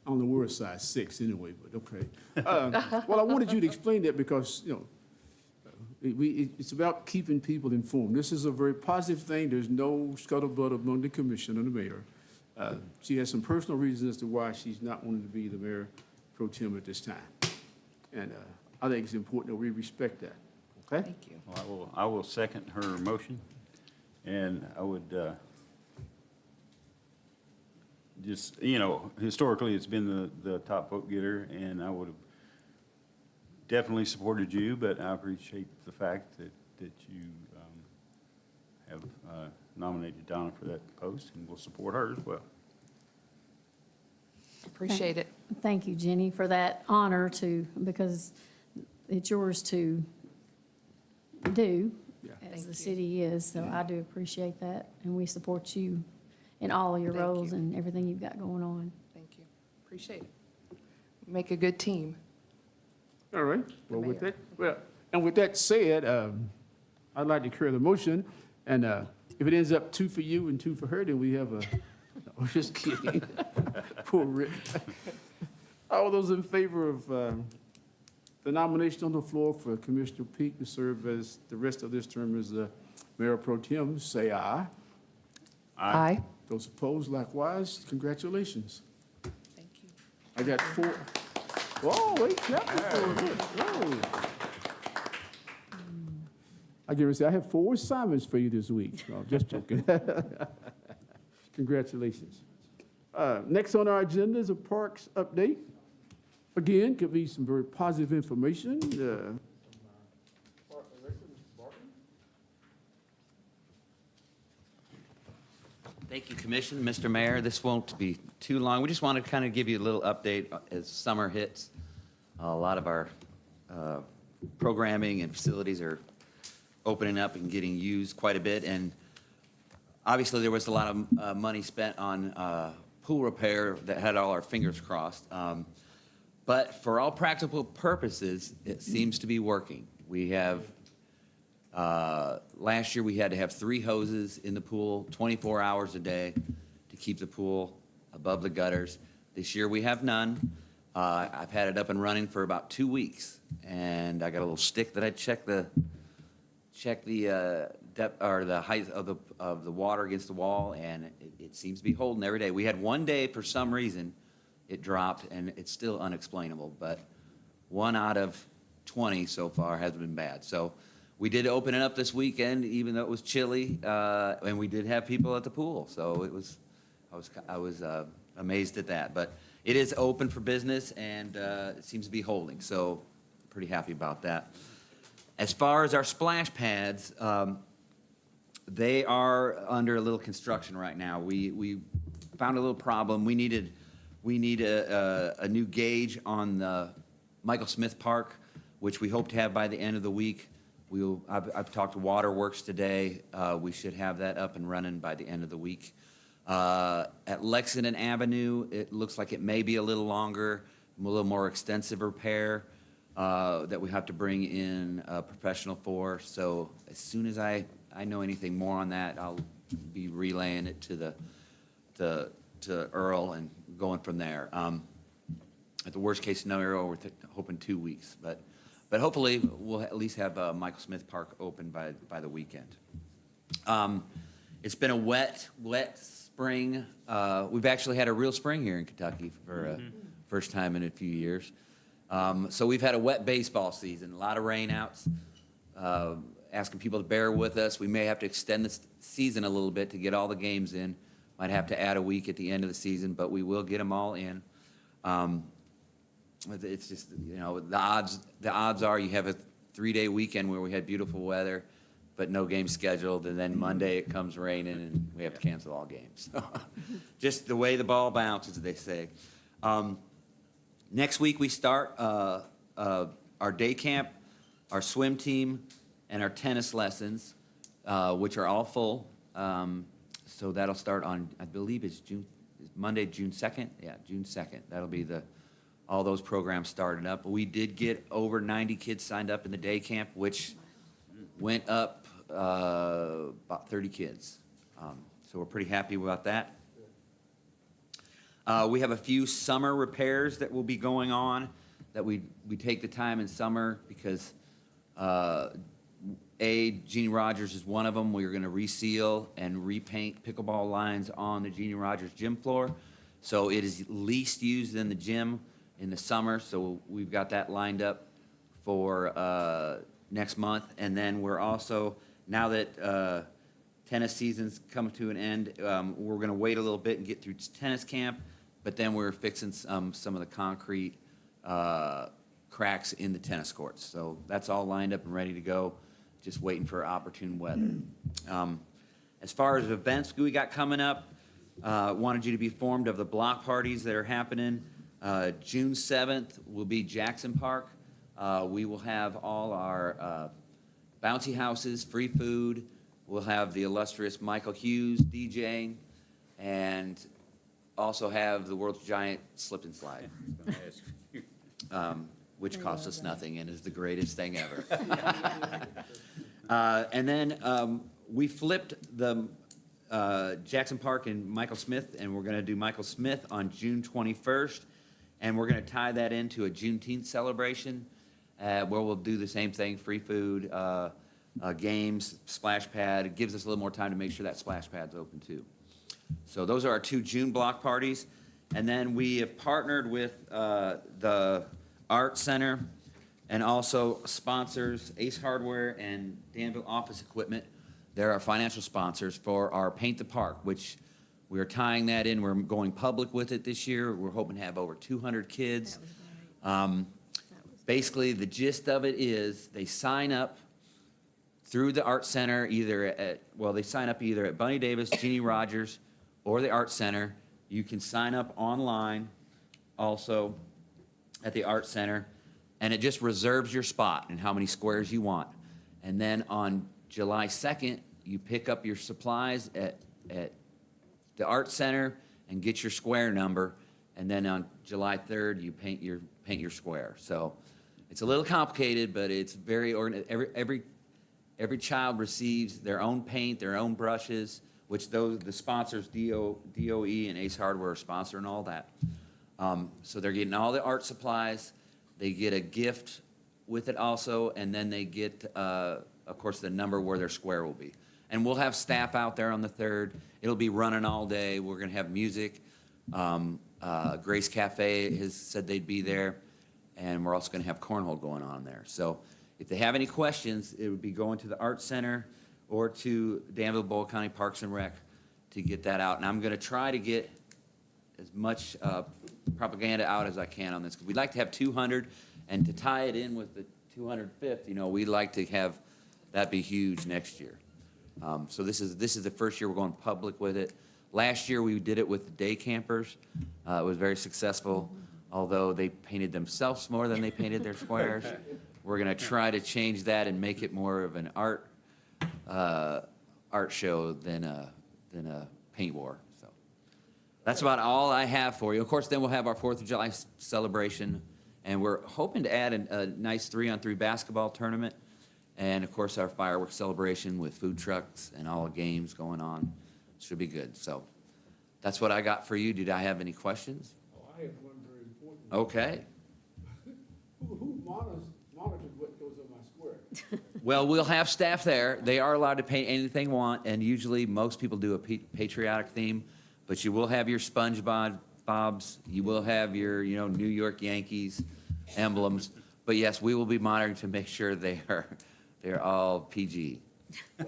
on the worst side, 6 anyway, but okay. Well, I wanted you to explain that because, you know, it's about keeping people informed. This is a very positive thing. There's no scuttlebutt among the commission and the mayor. She has some personal reasons as to why she's not wanting to be the mayor pro tem at this time. And I think it's important that we respect that, okay? Thank you. Well, I will second her motion, and I would just, you know, historically, it's been the top vote getter, and I would have definitely supported you, but I appreciate the fact that you have nominated Donna for that post, and will support her as well. Appreciate it. Thank you, Jenny, for that honor because it's yours to do, Yeah. as Thank the you. city is, so I do appreciate that, and we support you in all of your Thank roles you. and everything you've got going on. Thank you. Appreciate it. Make a good team. All right, well, with mayor. that, well, and with that said, I'd like to carry the motion, and if it ends up 2 for you and 2 for her, then we have a, no, just kidding. Poor Rick. All those in favor of the nomination on the floor for Commissioner Peak to serve as the rest of this term as the mayor pro tem, say aye. Aye. Those opposed, likewise, congratulations. Thank you. I got 4. Whoa, wait, clap for it. Whoa. I give say I have 4 assignments for you this week. No, just joking. Congratulations. Next on our agenda is a parks update. Again, could be some very positive information. Thank you, Commission. Mr. Mayor, this won't be too long. We just wanted to kind of give you a little update as summer hits. A lot of our programming and facilities are opening up and getting used quite a bit. And obviously, there was a lot of money spent on pool repair that had all our fingers crossed. But for all practical purposes, it seems to be working. We have last year, we had to have 3 hoses in the pool, 24 hours a day to keep the pool above the gutters. This year, we have none. I've had it up and running for about 2 weeks, and I got a little stick that I check the depth or the height of the water against the wall, and it seems to be holding every day. We had one day, for some reason, it dropped, and it's still unexplainable. But 1 out of 20 so far has been bad. So we did open it up this weekend, even though it was chilly, and we did have people at the pool. So I was amazed at that. But it is open for business, and it seems to be holding. So pretty happy about that. As far as our splash pads, they are under a little construction right now. We found a little problem. We need a new gauge on the Michael Smith Park, which we hope to have by the end of the week. I've talked to Waterworks today. We should have that up and running by the end of the week. At Lexington Avenue, it looks like it may be a little longer, a little more extensive repair that we have to bring in a professional for. So as soon as I know anything more on that, I'll be relaying it to Earl and going from there. At the worst case scenario, we're hoping 2 weeks, but hopefully we'll at least have Michael Smith Park open by the weekend. It's been a wet spring. We've actually had a real spring here in Kentucky for first time in a few years. So we've had a wet baseball season, a lot of rainouts. Asking people to bear with us. We may have to extend the season a little bit to get all the games in. Might have to add a week at the end of the season, but we will get them all in. It's just, the odds are you have a 3-day weekend where we had beautiful weather, but no games scheduled, and then Monday it comes raining and we have to cancel all games. Just the way the ball bounces, as they say. Next week we start our day camp, our swim team, and our tennis lessons, which are all full. So that'll start on, I believe it's Monday, June 2nd? Yeah, June 2nd. That'll be all those programs started up. We did get over 90 kids signed up in the day camp, which went up about 30 kids. So we're pretty happy about that. We have a few summer repairs that will be going on that we take the time in summer because Jeannie Rogers is one of them. We're going to reseal and repaint pickleball lines on the Jeannie Rogers gym floor. So it is least used in the gym in the summer. So we've got that lined up for next month. And then we're also, now that tennis season's come to an end, we're going to wait a little bit and get through tennis camp. But then we're fixing some of the concrete cracks in the tennis courts. So that's all lined up and ready to go. Just waiting for opportune weather. As far as events we got coming up, wanted you to be informed of the block parties that are happening. June 7th will be Jackson Park. We will have all our bouncy houses, free food. We'll have the illustrious Michael Hughes DJing, and also have the world's giant slip and slide. Which costs us nothing and is the greatest thing ever. And then we flipped the Jackson Park and Michael Smith, and we're going to do Michael Smith on June 21st, and we're going to tie that into a Juneteenth celebration where we'll do the same thing, free food, games, splash pad. It gives us a little more time to make sure that splash pad's open too. So those are our 2 June block parties. And then we have partnered with the Art Center and also sponsors Ace Hardware and Danville Office Equipment. They're our financial sponsors for our Paint the Park, which we are tying that in. We're going public with it this year. We're hoping to have over 200 kids. Basically, the gist of it is they sign up through the Art Center, they sign up either at Bunny Davis, Jeannie Rogers, or the Art Center. You can sign up online also at the Art Center, and it just reserves your spot and how many squares you want. And then on July 2nd, you pick up your supplies at the Art Center and get your square number, and then on July 3rd, you paint your square. So it's a little complicated, but it's very organized. Every child receives their own paint, their own brushes, which the sponsors, DOE and Ace Hardware, are sponsoring all that. So they're getting all the art supplies. They get a gift with it also, and then they get, of course, the number where their square will be. And we'll have staff out there on the 3rd. It'll be running all day. We're going to have music. Grace Cafe has said they'd be there, and we're also going to have cornhole going on there. So if they have any questions, it would be going to the Art Center or to Danville Bowl County Parks and Rec to get that out. And I'm going to try to get as much propaganda out as I can on this, because we'd like to have 200, and to tie it in with the 205th, you know, we'd like to have that be huge next year. So this is the first year we're going public with it. Last year, we did it with the day campers. It was very successful, although they painted themselves more than they painted their squares. We're going to try to change that and make it more of an art show than a paint war. So that's about all I have for you. Of course, then we'll have our 4th of July celebration, and we're hoping to add a nice 3-on-3 basketball tournament, and of course, our fireworks celebration with food trucks and all the games going on. Should be good. So that's what I got for you. Did I have any questions? Oh, I have one very important. Okay. Who monitors what goes on my square? Well, we'll have staff there. They are allowed to paint anything they want, and usually most people do a patriotic theme, but you will have your SpongeBob's, you will have your, you know, New York Yankees emblems. But yes, we will be monitoring to make sure they're all PG.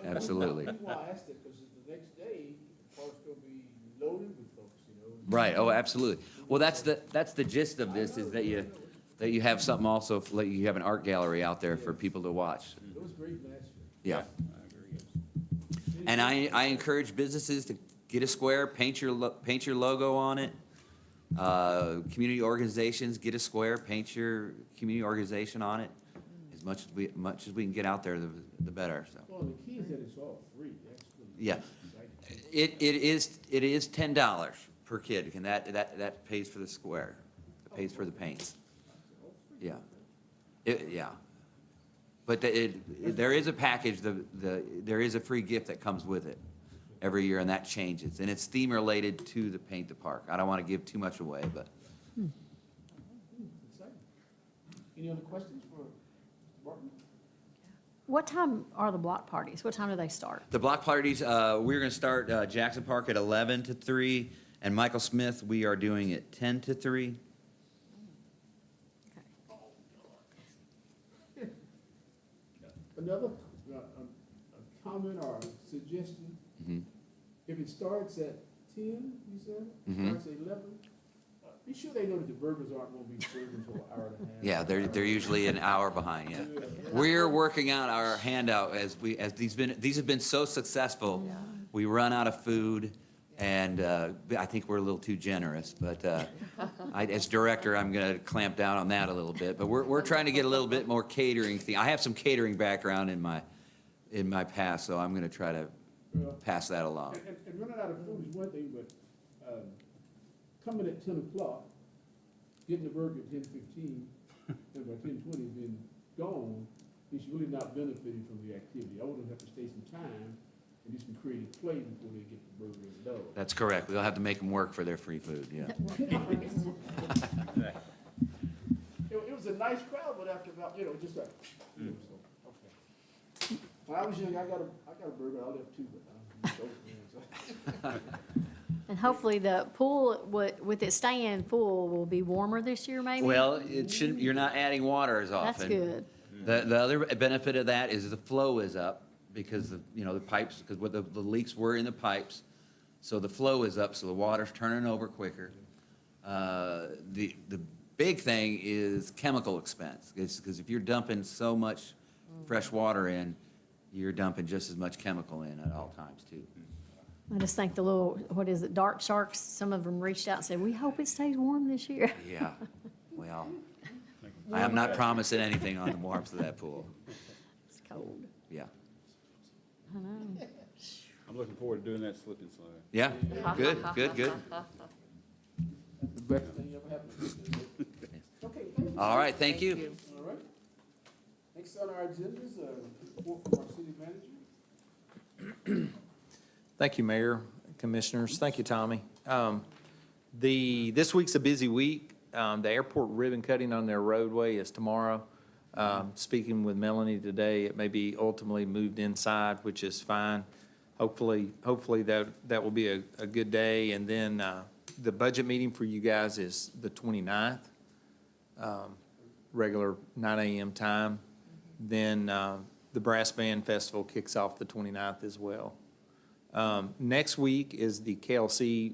Absolutely. The reason why I asked it, because the next day, the park's gonna be loaded with folks, you know. Right. Oh, absolutely. Well, that's the gist of this, is that you have something also, like you have an art gallery out there for people to watch. It was great last year. Yeah. And I encourage businesses to get a square, paint your logo on it. Community organizations, get a square, paint your community organization on it. As much as we can get out there, the better. So. Well, the key is that it's all free, actually. Yeah. It is $10 per kid, and that pays for the square. It pays for the paints. Yeah. Yeah. But there is a package, there is a free gift that comes with it every year, and that changes. And it's theme related to the Paint the Park. I don't want to give too much away, but. Exciting. Any other questions for Martin? What time are the block parties? What time do they start? The block parties, we're going to start Jackson Park at 11 to 3, and Michael Smith, we are doing it 10 to 3. Another a comment or a suggestion? Mhm. If it starts at 10, you said, Mhm. starts at 11, be sure they know that the burgers aren't going to be served until an hour and a half. Yeah, they're usually an hour behind, yeah. We're working out our handout as these have been so successful. We run out of food, and I think we're a little too generous, but as director, I'm going to clamp down on that a little bit. But we're trying to get a little bit more catering thing. I have some catering background in my past, so I'm going to try to pass that along. And running out of food is one thing, but coming at 10 o'clock, getting the burger at 10:15, and by 10:20 being gone, is really not benefiting from the activity. I want them to have to stay some time and do some creative play before they get the burger and dough. That's correct. We'll have to make them work for their free food, yeah. It was a nice crowd, but after about, just like, so, okay. When I was young, I got a burger, I left two, but I'm so. And hopefully the pool, with it staying full, will be warmer this year, maybe? Well, you're not adding water as often. That's good. The other benefit of that is the flow is up because the pipes, because the leaks were in the pipes. So the flow is up, so the water's turning over quicker. The big thing is chemical expense, because if you're dumping so much fresh water in, you're dumping just as much chemical in at all times too. I just think the little, dark sharks, some of them reached out and said, we hope it stays warm this year. Yeah, well, I am not promising anything on the warmth of that pool. It's cold. Yeah. I know. I'm looking forward to doing that slip and slide. Yeah, good. The best thing ever happened. Okay, thank you. All right, thank you. All right. Next on our agenda is a report from our city manager. Thank you, Mayor, Commissioners. Thank you, Tommy. This week's a busy week. The airport ribbon cutting on their roadway is tomorrow. Speaking with Melanie today, it may be ultimately moved inside, which is fine. Hopefully that will be a good day. And then the budget meeting for you guys is the 29th, regular 9 a.m. time. Then the Brass Band Festival kicks off the 29th as well. Next week is the KLC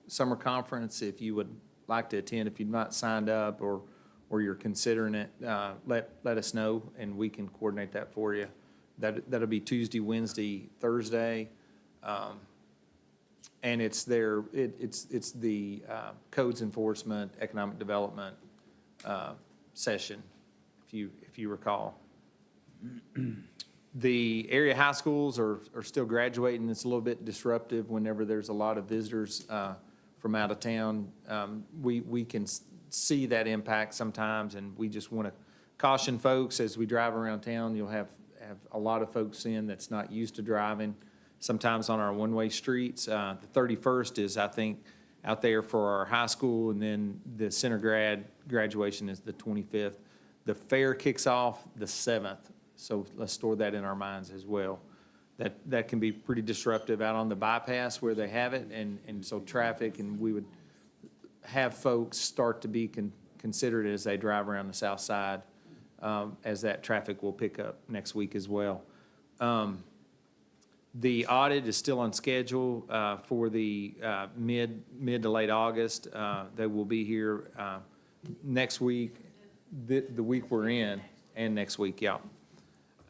Summer Conference. If you would like to attend, if you've not signed up or you're considering it, let us know, and we can coordinate that for you. That'll be Tuesday, Wednesday, Thursday. And it's the codes enforcement, economic development session, if you recall. The area high schools are still graduating. It's a little bit disruptive whenever there's a lot of visitors from out of town. We can see that impact sometimes, and we just want to caution folks as we drive around town. You'll have a lot of folks in that's not used to driving, sometimes on our one-way streets. The 31st is, I think, out there for our high school, and then the center graduation is the 25th. The fair kicks off the 7th, so let's store that in our minds as well. That can be pretty disruptive out on the bypass where they have it, and so traffic, and we would have folks start to be considered as they drive around the south side, as that traffic will pick up next week as well. The audit is still on schedule for the mid to late August. They will be here next week, the week we're in, and next week, yeah.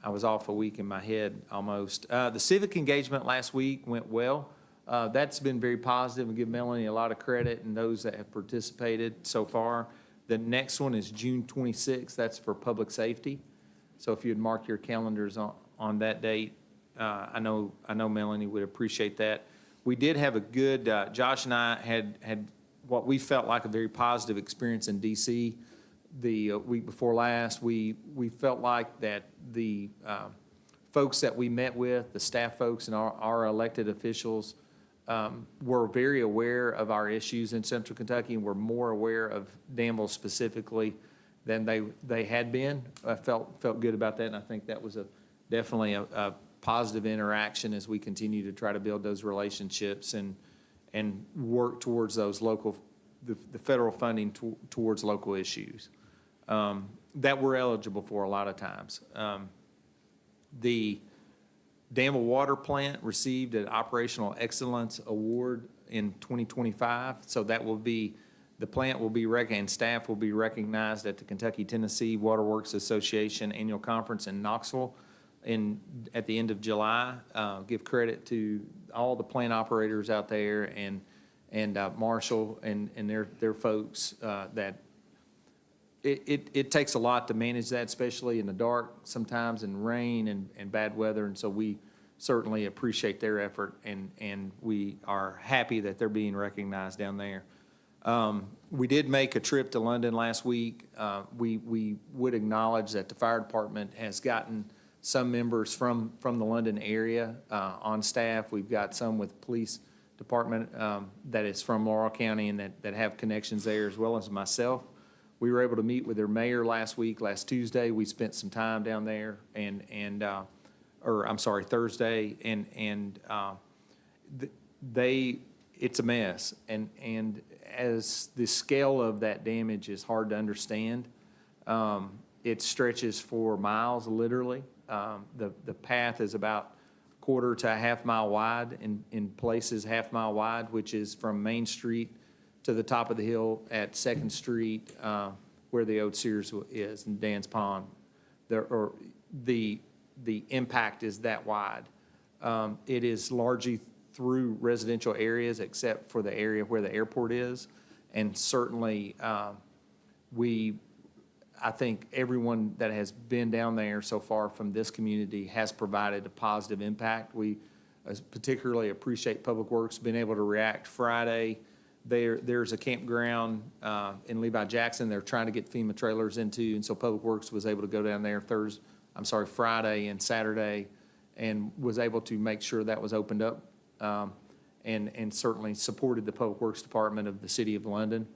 I was off a week in my head almost. The civic engagement last week went well. That's been very positive, and give Melanie a lot of credit and those that have participated so far. The next one is June 26th. That's for public safety. So if you'd mark your calendars on that date, I know Melanie would appreciate that. We did have a good, Josh and I had what we felt like a very positive experience in DC the week before last. We felt like that the folks that we met with, the staff folks and our elected officials, were very aware of our issues in Central Kentucky and were more aware of Danville specifically than they had been. I felt good about that, and I think that was definitely a positive interaction as we continue to try to build those relationships and work towards those the federal funding towards local issues that we're eligible for a lot of times. The Danville Water Plant received an Operational Excellence Award in 2025, so that will be, the plant will be and staff will be recognized at the Kentucky-Tennessee Waterworks Association Annual Conference in Knoxville at the end of July. Give credit to all the plant operators out there and Marshall and their folks that it takes a lot to manage that, especially in the dark sometimes, and rain and bad weather, and so we certainly appreciate their effort, and we are happy that they're being recognized down there. We did make a trip to London last week. We would acknowledge that the fire department has gotten some members from the London area on staff. We've got some with police department that is from Laurel County and that have connections there, as well as myself. We were able to meet with their mayor last Tuesday. We spent some time down there Thursday, and it's a mess. And as the scale of that damage is hard to understand, it stretches for miles, literally. The path is about quarter to a half mile wide, in places half-mile wide, which is from Main Street to the top of the hill at 2nd Street, where the old Sears is, and Dan's Pond. The impact is that wide. It is largely through residential areas, except for the area where the airport is. And certainly, I think everyone that has been down there so far from this community has provided a positive impact. We particularly appreciate Public Works being able to react Friday. There's a campground in Levi Jackson they're trying to get FEMA trailers into, and so Public Works was able to go down there Friday and Saturday, and was able to make sure that was opened up, and certainly supported the Public Works Department of the City of London.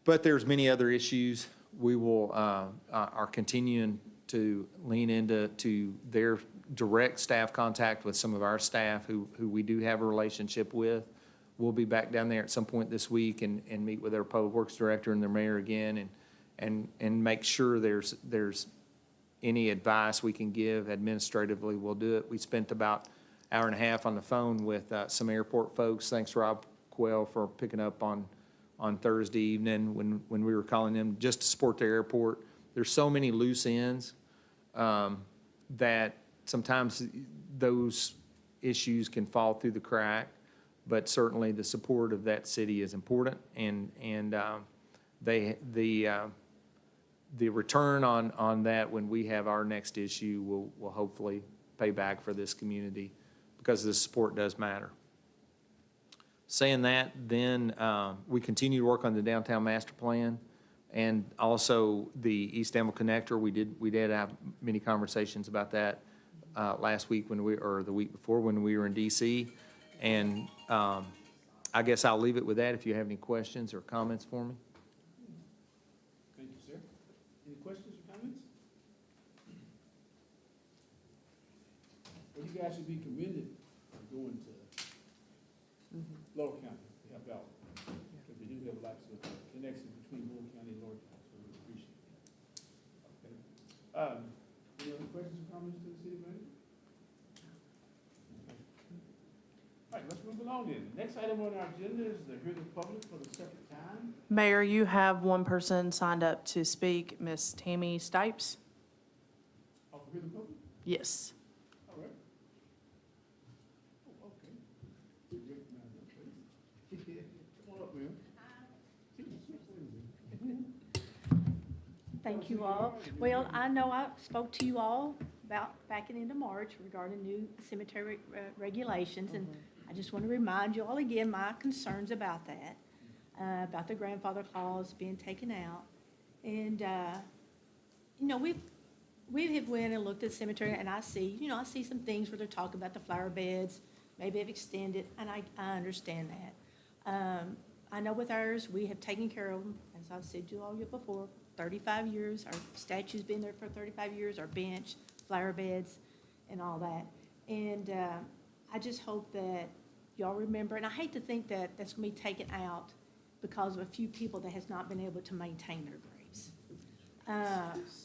But there's many other issues. We will are continuing to lean into their direct staff contact with some of our staff who we do have a relationship with. we'll be back down there at some point this week and meet with their public works director and their mayor again and make sure there's any advice we can give administratively, we'll do it. We spent about hour and a half on the phone with some airport folks. Thanks, Rob Quell, for picking up on Thursday evening when we were calling them just to support the airport. There's so many loose ends that sometimes those issues can fall through the crack, but certainly the support of that city is important, and the return on that when we have our next issue will hopefully pay back for this community, because the support does matter. Saying that, then we continue to work on the downtown master plan and also the East Danville connector. We did have many conversations about that last week or the week before when we were in DC. And I guess I'll leave it with that if you have any questions or comments for me. Thank you, sir. Any questions or comments? Well, you guys should be commended for going to Laurel County to help out. Because we do have lots of connections between Laurel County and Laurel County, so we appreciate that. Okay. Any other questions or comments to the city manager? All right, let's move along then. The next item on our agenda is to hear the public for the second time. Mayor, you have one person signed up to speak, Miss Tammy Stipes. Oh, hear the public? Yes. All right. Oh, okay. Recognize that, please. Come on up, ma'am. Thank you all. Well, I know I spoke to you all about back in into March regarding new cemetery regulations, and I just want to remind you all again my concerns about that, about the grandfather clause being taken out. And, you know, we have went and looked at the cemetery, and I see some things where they're talking about the flower beds, maybe have extended, and I understand that. I know with ours, we have taken care of them, as I've said to all you before, 35 years. Our statue's been there for 35 years, our bench, flower beds, and all that. And I just hope that y'all remember, and I hate to think that that's going to be taken out because of a few people that has not been able to maintain their graves.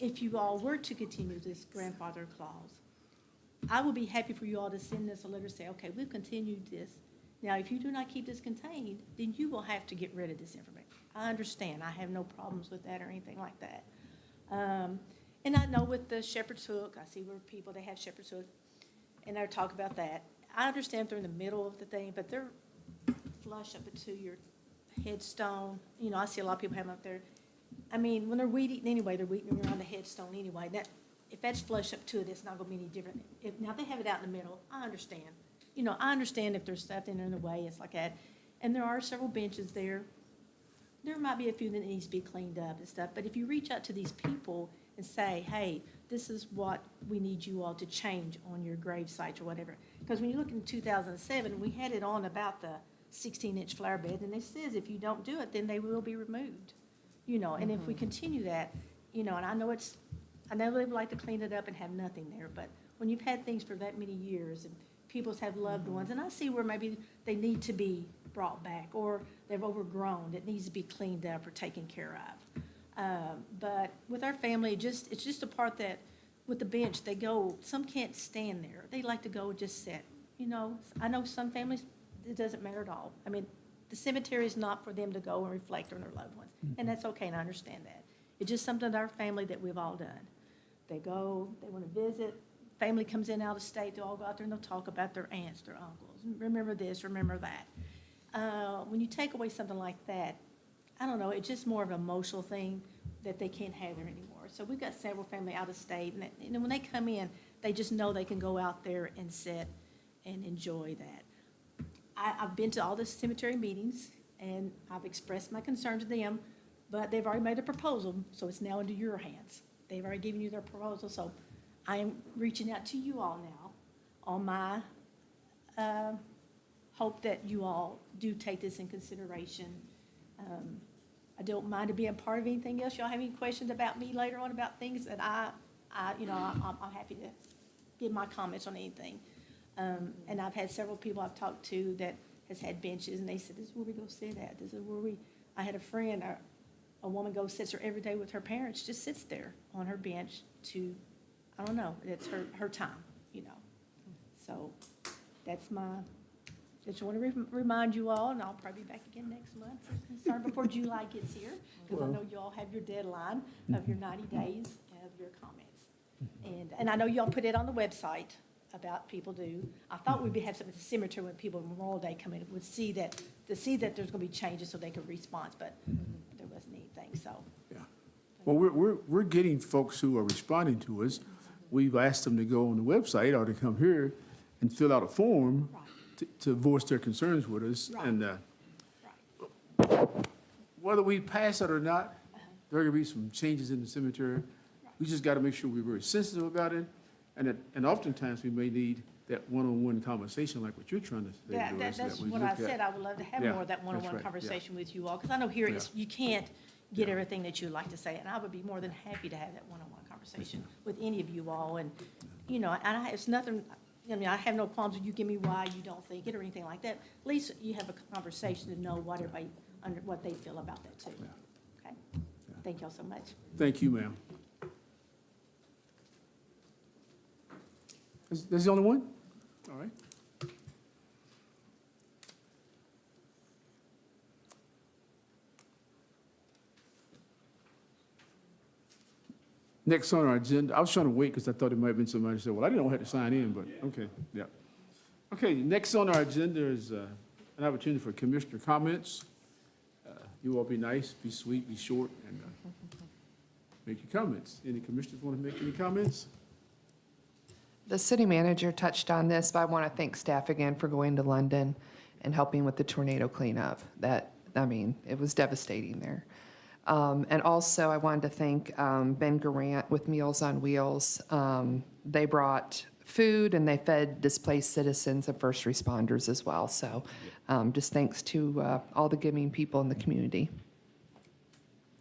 If you all were to continue this grandfather clause, I would be happy for you all to send us a letter, say, okay, we've continued this. Now, if you do not keep this contained, then you will have to get rid of this information. I understand. I have no problems with that or anything like that. And I know with the shepherd's hook, I see where people, they have shepherd's hook, and they're talking about that. I understand if they're in the middle of the thing, but they're flush up into your headstone. You know, I see a lot of people have them up there. I mean, when they're weed eating anyway, they're weeding around the headstone anyway. If that's flush up to it, it's not going to be any different. Now, if they have it out in the middle, I understand. You know, I understand if there's stuff in the way, it's like that. And there are several benches there. There might be a few that needs to be cleaned up and stuff. But if you reach out to these people and say, hey, this is what we need you all to change on your grave sites or whatever. Because when you look in 2007, we had it on about the 16-inch flower bed, and it says if you don't do it, then they will be removed. You know, and if we continue that, you know, and I know they would like to clean it up and have nothing there, but when you've had things for that many years and people's have loved ones, and I see where maybe they need to be brought back or they've overgrown, it needs to be cleaned up or taken care of. But with our family, it's just a part that with the bench, they go, some can't stand there. They like to go and just sit. You know, I know some families, it doesn't matter at all. I mean, the cemetery is not for them to go and reflect on their loved ones. And that's okay, and I understand that. It's just something to our family that we've all done. They go, they want to visit. Family comes in out of state, they'll all go out there and they'll talk about their aunts, their uncles. Remember this, remember that. When you take away something like that, I don't know, it's just more of an emotional thing that they can't have there anymore. So we've got several family out of state, and when they come in, they just know they can go out there and sit and enjoy that. I've been to all the cemetery meetings, and I've expressed my concern to them, but they've already made a proposal, so it's now into your hands. They've already given you their proposal, so I am reaching out to you all now on my hope that you all do take this in consideration. I don't mind to be a part of anything else. Y'all have any questions about me later on about things that I'm happy to give my comments on anything. And I've had several people I've talked to that has had benches, and they said, this is where we go sit at, this is where I had a friend, a woman goes, sits there every day with her parents, just sits there on her bench to, I don't know, it's her time, you know. So just want to remind you all, and I'll probably be back again next month, sorry, before July gets here, because I know you all have your deadline of your 90 days of your comments. And I know you all put it on the website about people do. I thought we'd have something at the cemetery when people Memorial Day come in, would see that, there's going to be changes so they could respond, but there wasn't anything, so. Yeah. Well, we're getting folks who are responding to us. We've asked them to go on the website or to come here and fill out a form to voice their concerns with us. And whether we pass it or not, there are going to be some changes in the cemetery. We just got to make sure we're very sensitive about it. And oftentimes we may need that one-on-one conversation like what you're trying to say. Doris, That's that we what look I at. said, I would love to have Yeah, more of that one-on-one that's right, yeah. conversation with you all, because I know here you can't get Yeah. everything that you'd like to say, and I would be more than happy to have that one-on-one conversation with any of you all, and, you know, and it's nothing, I mean, I have no qualms with you give me why you don't think it or anything like that. At least you have a conversation to know what everybody, what they feel about that too. Okay? Thank y'all so much. Thank you, ma'am. That's the only one? All right. Next on our agenda, I was trying to wait because I thought it might have been somebody who said, well, I didn't know I had to sign in, but, okay, yeah. Okay, next on our agenda is an opportunity for commissioner comments. You all be nice, be sweet, be short, and make your comments. Any commissioners want to make any comments? The city manager touched on this, but I want to thank staff again for going to London and helping with the tornado cleanup. It was devastating there. And also, I wanted to thank Ben Garant with Meals on Wheels. They brought food and they fed displaced citizens and first responders as well. So just thanks to all the giving people in the community.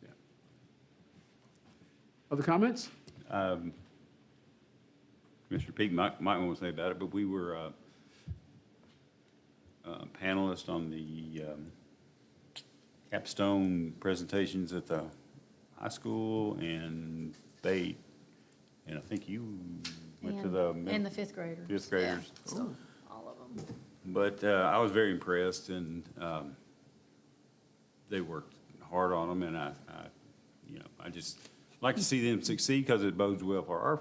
Yeah. Other comments? Commissioner Peak might want to say about it, but we were panelists on the capstone presentations at the high school and Bate, and I think you went to the And the fifth graders. fifth graders. Yeah, so, all of them. But I was very impressed, and they worked hard on them, and I just like to see them succeed because it bodes well for our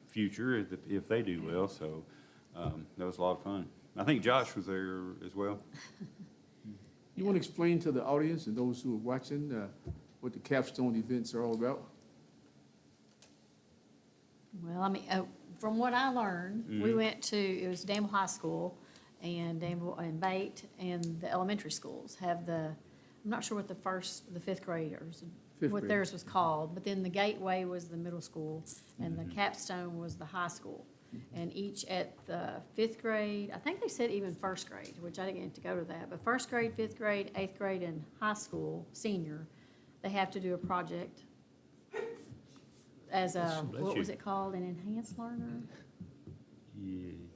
future if they do well. So that was a lot of fun. I think Josh was there as well. You want to explain to the audience and those who are watching what the capstone events are all about? Well, from what I learned, we went to, it was Danville High School and Danville and Bate and the elementary schools have I'm not sure what the fifth graders, what theirs was called, but then the gateway was the middle school and the capstone was the high school. And each at the fifth grade, I think they said even first grade, which I didn't get to go to that, but first grade, fifth grade, eighth grade, and high school, senior, they have to do a project as what was it called, an enhanced learner?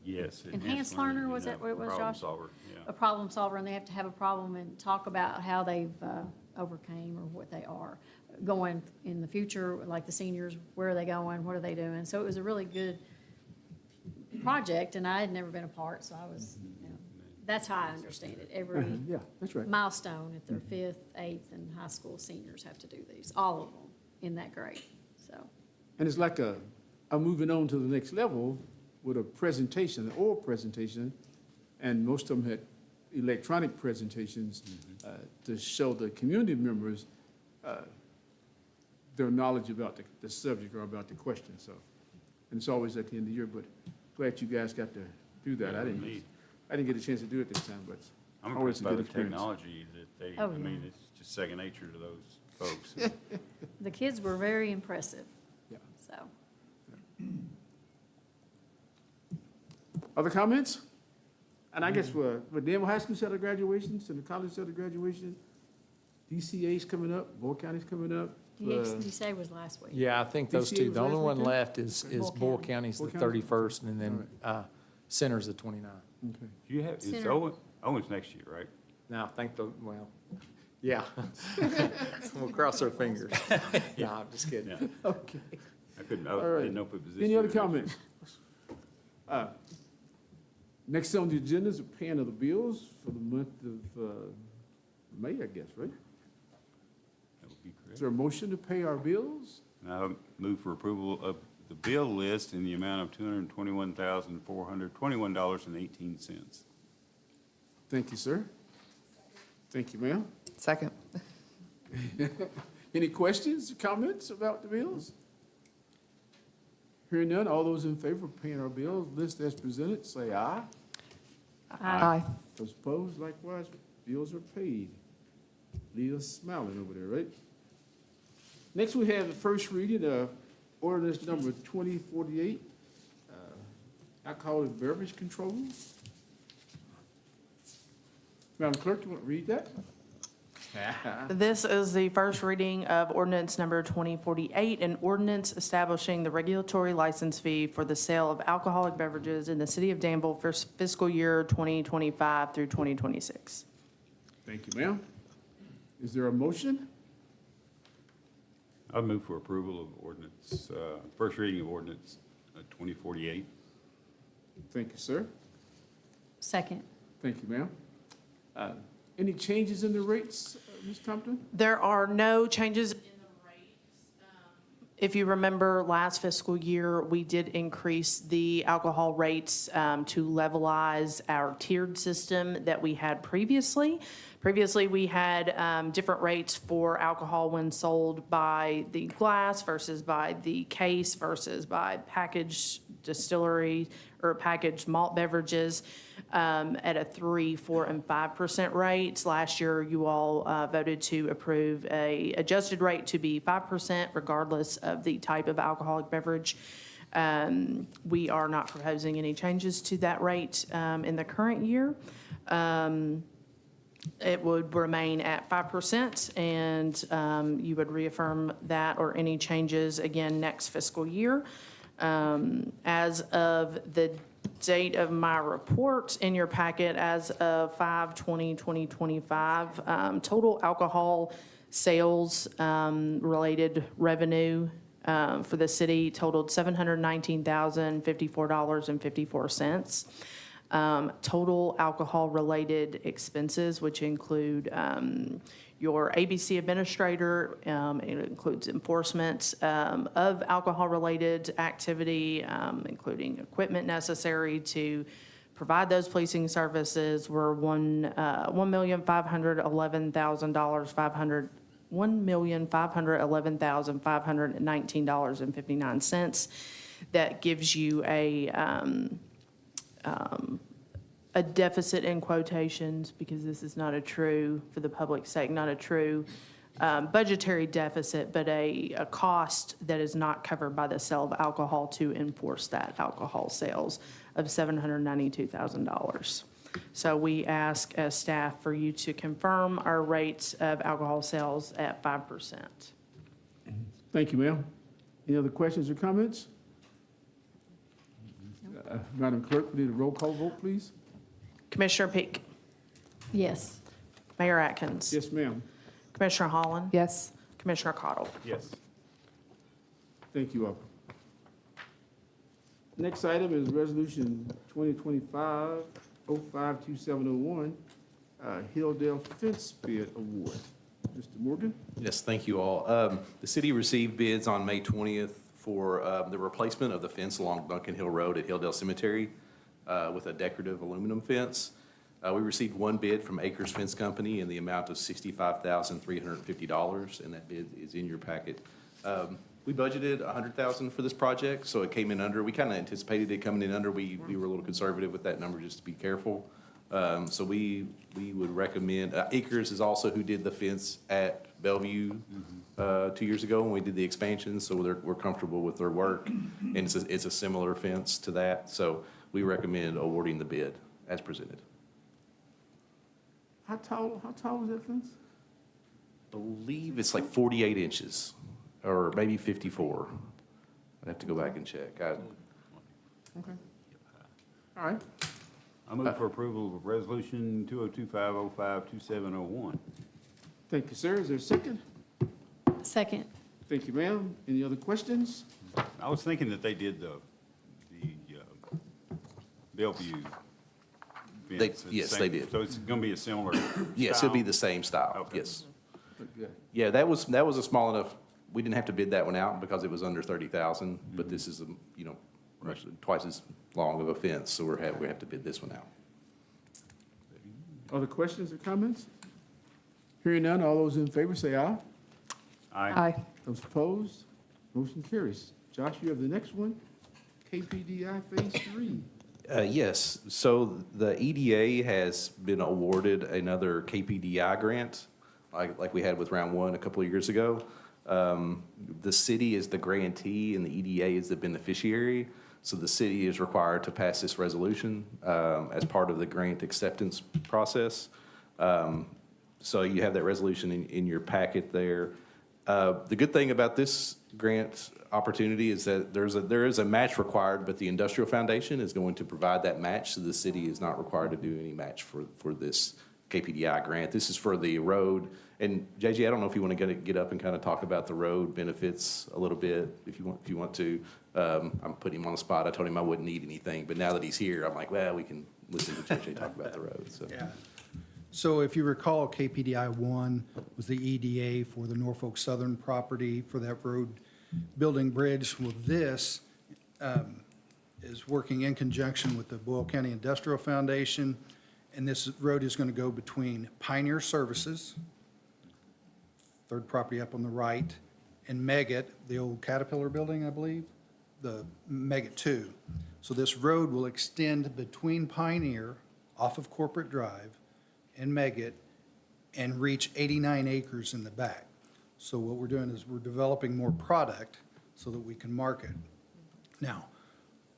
Yes. Enhanced learner, was that what it was, Josh? Problem solver, yeah. A problem solver, and they have to have a problem and talk about how they've overcame or what they are going in the future, like the seniors, where are they going, what are they doing? So it was a really good project, and I had never been a part, so I was, that's how I understand it. Every Yeah, that's right. milestone at their fifth, eighth, and high school seniors have to do these, all of them in that grade, so. And it's like I'm moving on to the next level with a presentation, an oral presentation, and most of them had electronic presentations to show the community members their knowledge about the subject or about the question. So, and it's always at the end of the year, but glad you guys got to do that. I didn't get a chance to do it this time, but I'm always impressed a by good the experience. technology that they, Oh, yeah. it's just second nature to those folks. The kids were very impressive. Yeah. So, Other comments? And I guess for Danville High School set of graduations and the college set of graduation, DCA's coming up, Boyle County's coming up. DCA was last week. Yeah, I think those DCA two. was The only last one weekend? left is Boyle Boyle County. County's the Boyle County? 31st, and then Center's the 29th. Okay. Do you have, is Center. Owen, Oh, it's next year, right? Now, yeah. We'll cross our fingers. No, I'm just kidding. Yeah. Okay. I couldn't, I All right. didn't know if it was this year. Any other or next year. comments? Next on the agenda is a paying of the bills for the month of May, I guess, right? That would be Is correct. there a motion to pay our bills? I move for approval of the bill list in the amount of $221,421.18. Thank you, sir. Thank you, ma'am. Second. Any questions, or comments about the bills? Hearing none, all those in favor of paying our bills, list as presented, say aye. Aye. Those opposed, likewise, bills are paid. Leah's smiling over there, right? Next, we have the first reading of ordinance number 2048, alcoholic beverage control. Madam Clerk, you want to read that? This is the first reading of ordinance number 2048, an ordinance establishing the regulatory license fee for the sale of alcoholic beverages in the city of Danville for fiscal year 2025 through 2026. Thank you, ma'am. Is there a motion? I move for approval of ordinance, first reading of ordinance 2048. Thank you, sir. Second. Thank you, ma'am. Any changes in the rates, Ms. Compton? There are no changes in the rates. If you remember, last fiscal year, we did increase the alcohol rates to levelize our tiered system that we had previously. Previously, we had different rates for alcohol when sold by the glass versus by the case versus by packaged distillery or packaged malt beverages at a 3%, 4%, and 5% rates. Last year, you all voted to approve a adjusted rate to be 5% regardless of the type of alcoholic beverage. We are not proposing any changes to that rate in the current year. It would remain at 5%, and you would reaffirm that or any changes again next fiscal year. As of the date of my report in your packet, as of 5/20/2025, total alcohol sales related revenue for the city totaled $719,054.54. Total alcohol-related expenses, which include your ABC administrator, it includes enforcement of alcohol-related activity, including equipment necessary to provide those policing services, were $1,511,519.59. That gives you a deficit in quotations, because this is not a true, for the public's sake, not a true budgetary deficit, but a cost that is not covered by the sale of alcohol to enforce that alcohol sales of $792,000. So we ask as staff for you to confirm our rates of alcohol sales at 5%. Thank you, ma'am. Any other questions or comments? Madam Clerk, need a roll call vote, please? Commissioner Peak, Yes. Mayor Atkins, Yes, ma'am. Commissioner Holland, Yes. Commissioner Cottle. Yes. Thank you all. Next item is Resolution 2025-052701, Hilldale Fence Bid Award. Mr. Morgan? Yes, thank you all. The city received bids on May 20th for the replacement of the fence along Duncan Hill Road at Hilldale Cemetery with a decorative aluminum fence. We received one bid from Acres Fence Company in the amount of $65,350, and that bid is in your packet. We budgeted $100,000 for this project, so it came in under. We kind of anticipated it coming in under. We were a little conservative with that number just to be careful. So we would recommend, Acres is also who did the fence at Bellevue 2 years ago when we did the expansion, so we're comfortable with their work, and it's a similar fence to that, so we recommend awarding the bid as presented. How tall is that fence? I believe it's like 48 inches, or maybe 54. I'd have to go back and check. Okay. All right. I move for approval of Resolution 2025-05-2701. Thank you, sir. Is there a second? Second. Thank you, ma'am. Any other questions? I was thinking that they did the Bellevue fence. Yes, they did. So it's going to be a similar Yes, it'll be style? the same style, Okay. yes. Good. Yeah, that was a small enough, we didn't have to bid that one out because it was under 30,000, but this is, twice as long of a fence, so we have to bid this one out. Other questions or comments? Hearing none, all those in favor say aye. Aye. Those opposed, motion carries. Josh, you have the next one, KPDI Phase 3. Yes, so the EDA has been awarded another KPDI grant, like we had with round one a couple of years ago. The city is the grantee and the EDA is the beneficiary. So the city is required to pass this resolution as part of the grant acceptance process. So you have that resolution in your packet there. The good thing about this grant opportunity is that there is a match required, but the Industrial Foundation is going to provide that match, so the city is not required to do any match for this KPDI grant. This is for the road. And JJ, I don't know if you want to get up and kind of talk about the road benefits a little bit, if you want to. I'm putting him on the spot. I told him I wouldn't need anything, but now that he's here, I'm like, well, we can listen to JJ talk about the road, so. Yeah. So if you recall, KPDI 1 was the EDA for the Norfolk Southern property for that road building bridge. Well, this is working in conjunction with the Boyle County Industrial Foundation, and this road is going to go between Pioneer Services, third property up on the right, and Megget, the old Caterpillar building, I believe, the Megget 2. So this road will extend between Pioneer off of Corporate Drive and Megget and reach 89 acres in the back. So what we're doing is we're developing more product so that we can market. Now,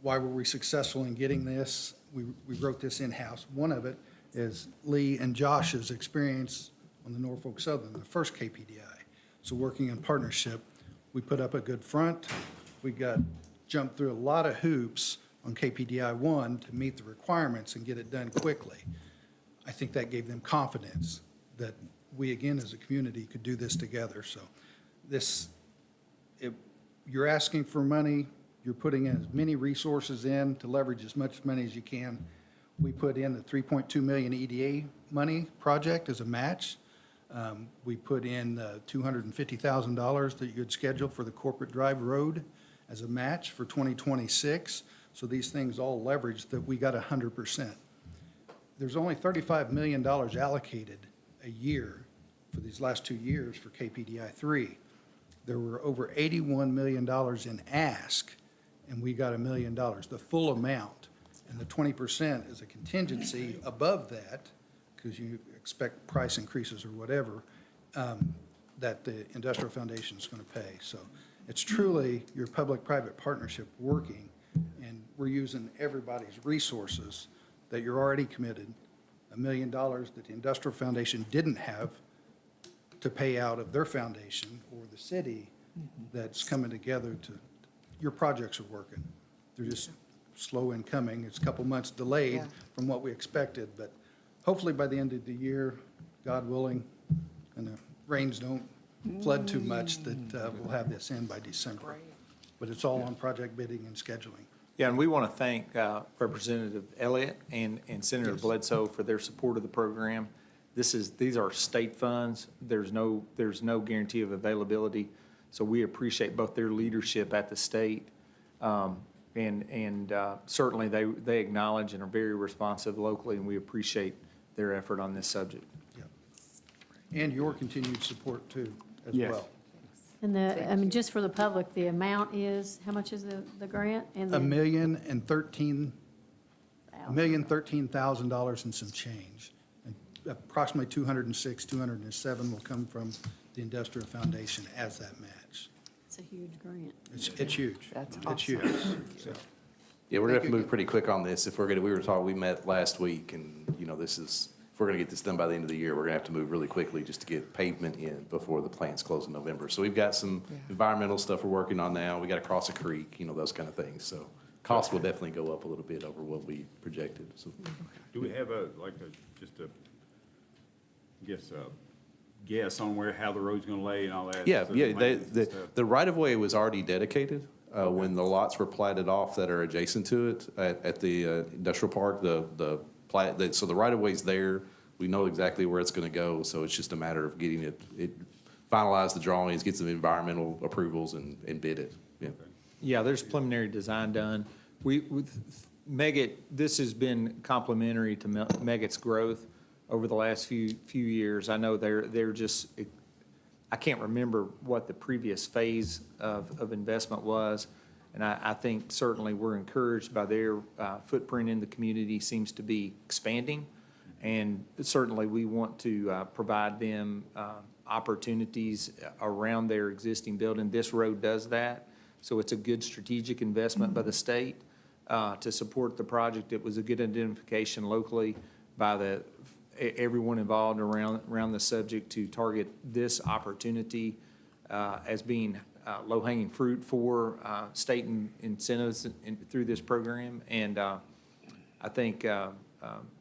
why were we successful in getting this? We wrote this in-house. One of it is Lee and Josh's experience on the Norfolk Southern, the first KPDI. So working in partnership, we put up a good front. We jumped through a lot of hoops on KPDI 1 to meet the requirements and get it done quickly. I think that gave them confidence that we, again, as a community, could do this together. So you're asking for money, you're putting as many resources in to leverage as much money as you can. We put in the $3.2 million EDA money project as a match. We put in the $250,000 that you had scheduled for the Corporate Drive Road as a match for 2026. So these things all leverage that we got 100%. There's only $35 million allocated a year for these last 2 years for KPDI 3. There were over $81 million in ask, and we got $1 million, the full amount. And the 20% is a contingency above that, because you expect price increases or whatever, that the Industrial Foundation is going to pay. So it's truly your public-private partnership working, and we're using everybody's resources that you're already committed, $1 million that the Industrial Foundation didn't have to pay out of their foundation, or the city that's coming together to, your projects are working. They're just slow in coming. It's a couple months delayed from what we expected, but hopefully by the end of the year, God willing, and the rains don't flood too much, that we'll have this in by December. But it's all on project bidding and scheduling. Yeah, and we want to thank Representative Elliott and Senator Bledsoe for their support of the program. These are state funds. There's no guarantee of availability. So we appreciate both their leadership at the state, and certainly they acknowledge and are very responsive locally, and we appreciate their effort on this subject. And your continued support too, as Yes. well. And just for the public, the amount is, how much is the grant? And the- $1,013,000 and some change. And approximately 207 will come from the Industrial Foundation as that match. It's a huge grant. It's huge. That's It's huge. So, Yeah, we're gonna have to move pretty quick on this. We met last week, and, if we're gonna get this done by the end of the year, we're gonna have to move really quickly just to get pavement in before the plants close in November. So we've got some environmental stuff we're working on now. We gotta cross a creek, those kind of things. So Cost will definitely go up a little bit over what we projected, so. Do we have guess on how the road's gonna lay and all that? Yeah, So yeah, maintenance and the stuff? right-of-way was already dedicated, when the lots were platted off that are adjacent to it at the, industrial park, so the right-of-way's there. We know exactly where it's gonna go, so it's just a matter of getting it finalize the drawings, get some environmental approvals and bid it, yeah. Yeah, there's preliminary design done. With Meggitt, this has been complementary to Meggitt's growth over the last few years. I know they're just, I can't remember what the previous phase of investment was. And I think certainly we're encouraged by their footprint in the community seems to be expanding. And certainly we want to provide them opportunities around their existing building. This road does that. So it's a good strategic investment by the state to support the project. It was a good identification locally by everyone involved around the subject to target this opportunity as being low-hanging fruit for state incentives through this program. And I think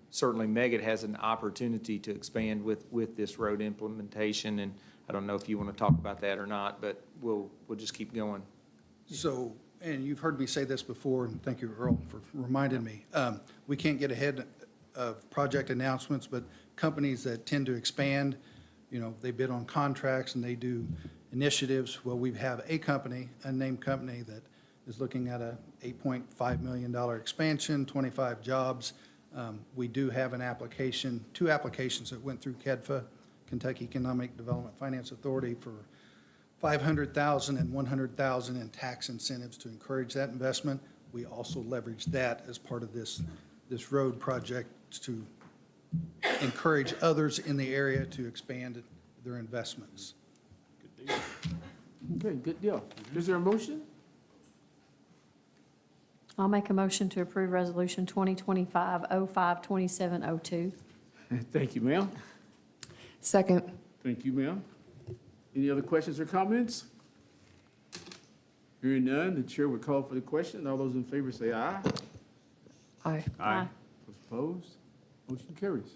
certainly Meggitt has an opportunity to expand with this road implementation. And I don't know if you want to talk about that or not, but we'll just keep going. So, and you've heard me say this before, and thank you, Earl, for reminding me. We can't get ahead of project announcements, but companies that tend to expand, they bid on contracts and they do initiatives. Well, we have a company, unnamed company, that is looking at a $8.5 million expansion, 25 jobs. We do have two applications that went through KEDFA, Kentucky Economic Development Finance Authority, for $500,000 and $100,000 in tax incentives to encourage that investment. We also leverage that as part of this road project to encourage others in the area to expand their investments. Good deal. Okay, good deal. Is there a motion? I'll make a motion to approve Resolution 2025-05-2702. Thank you, ma'am. Second. Thank you, ma'am. Any other questions or comments? Hearing none, the chair would call for the question. All those in favor say aye. Aye. Aye. Those opposed? Motion carries.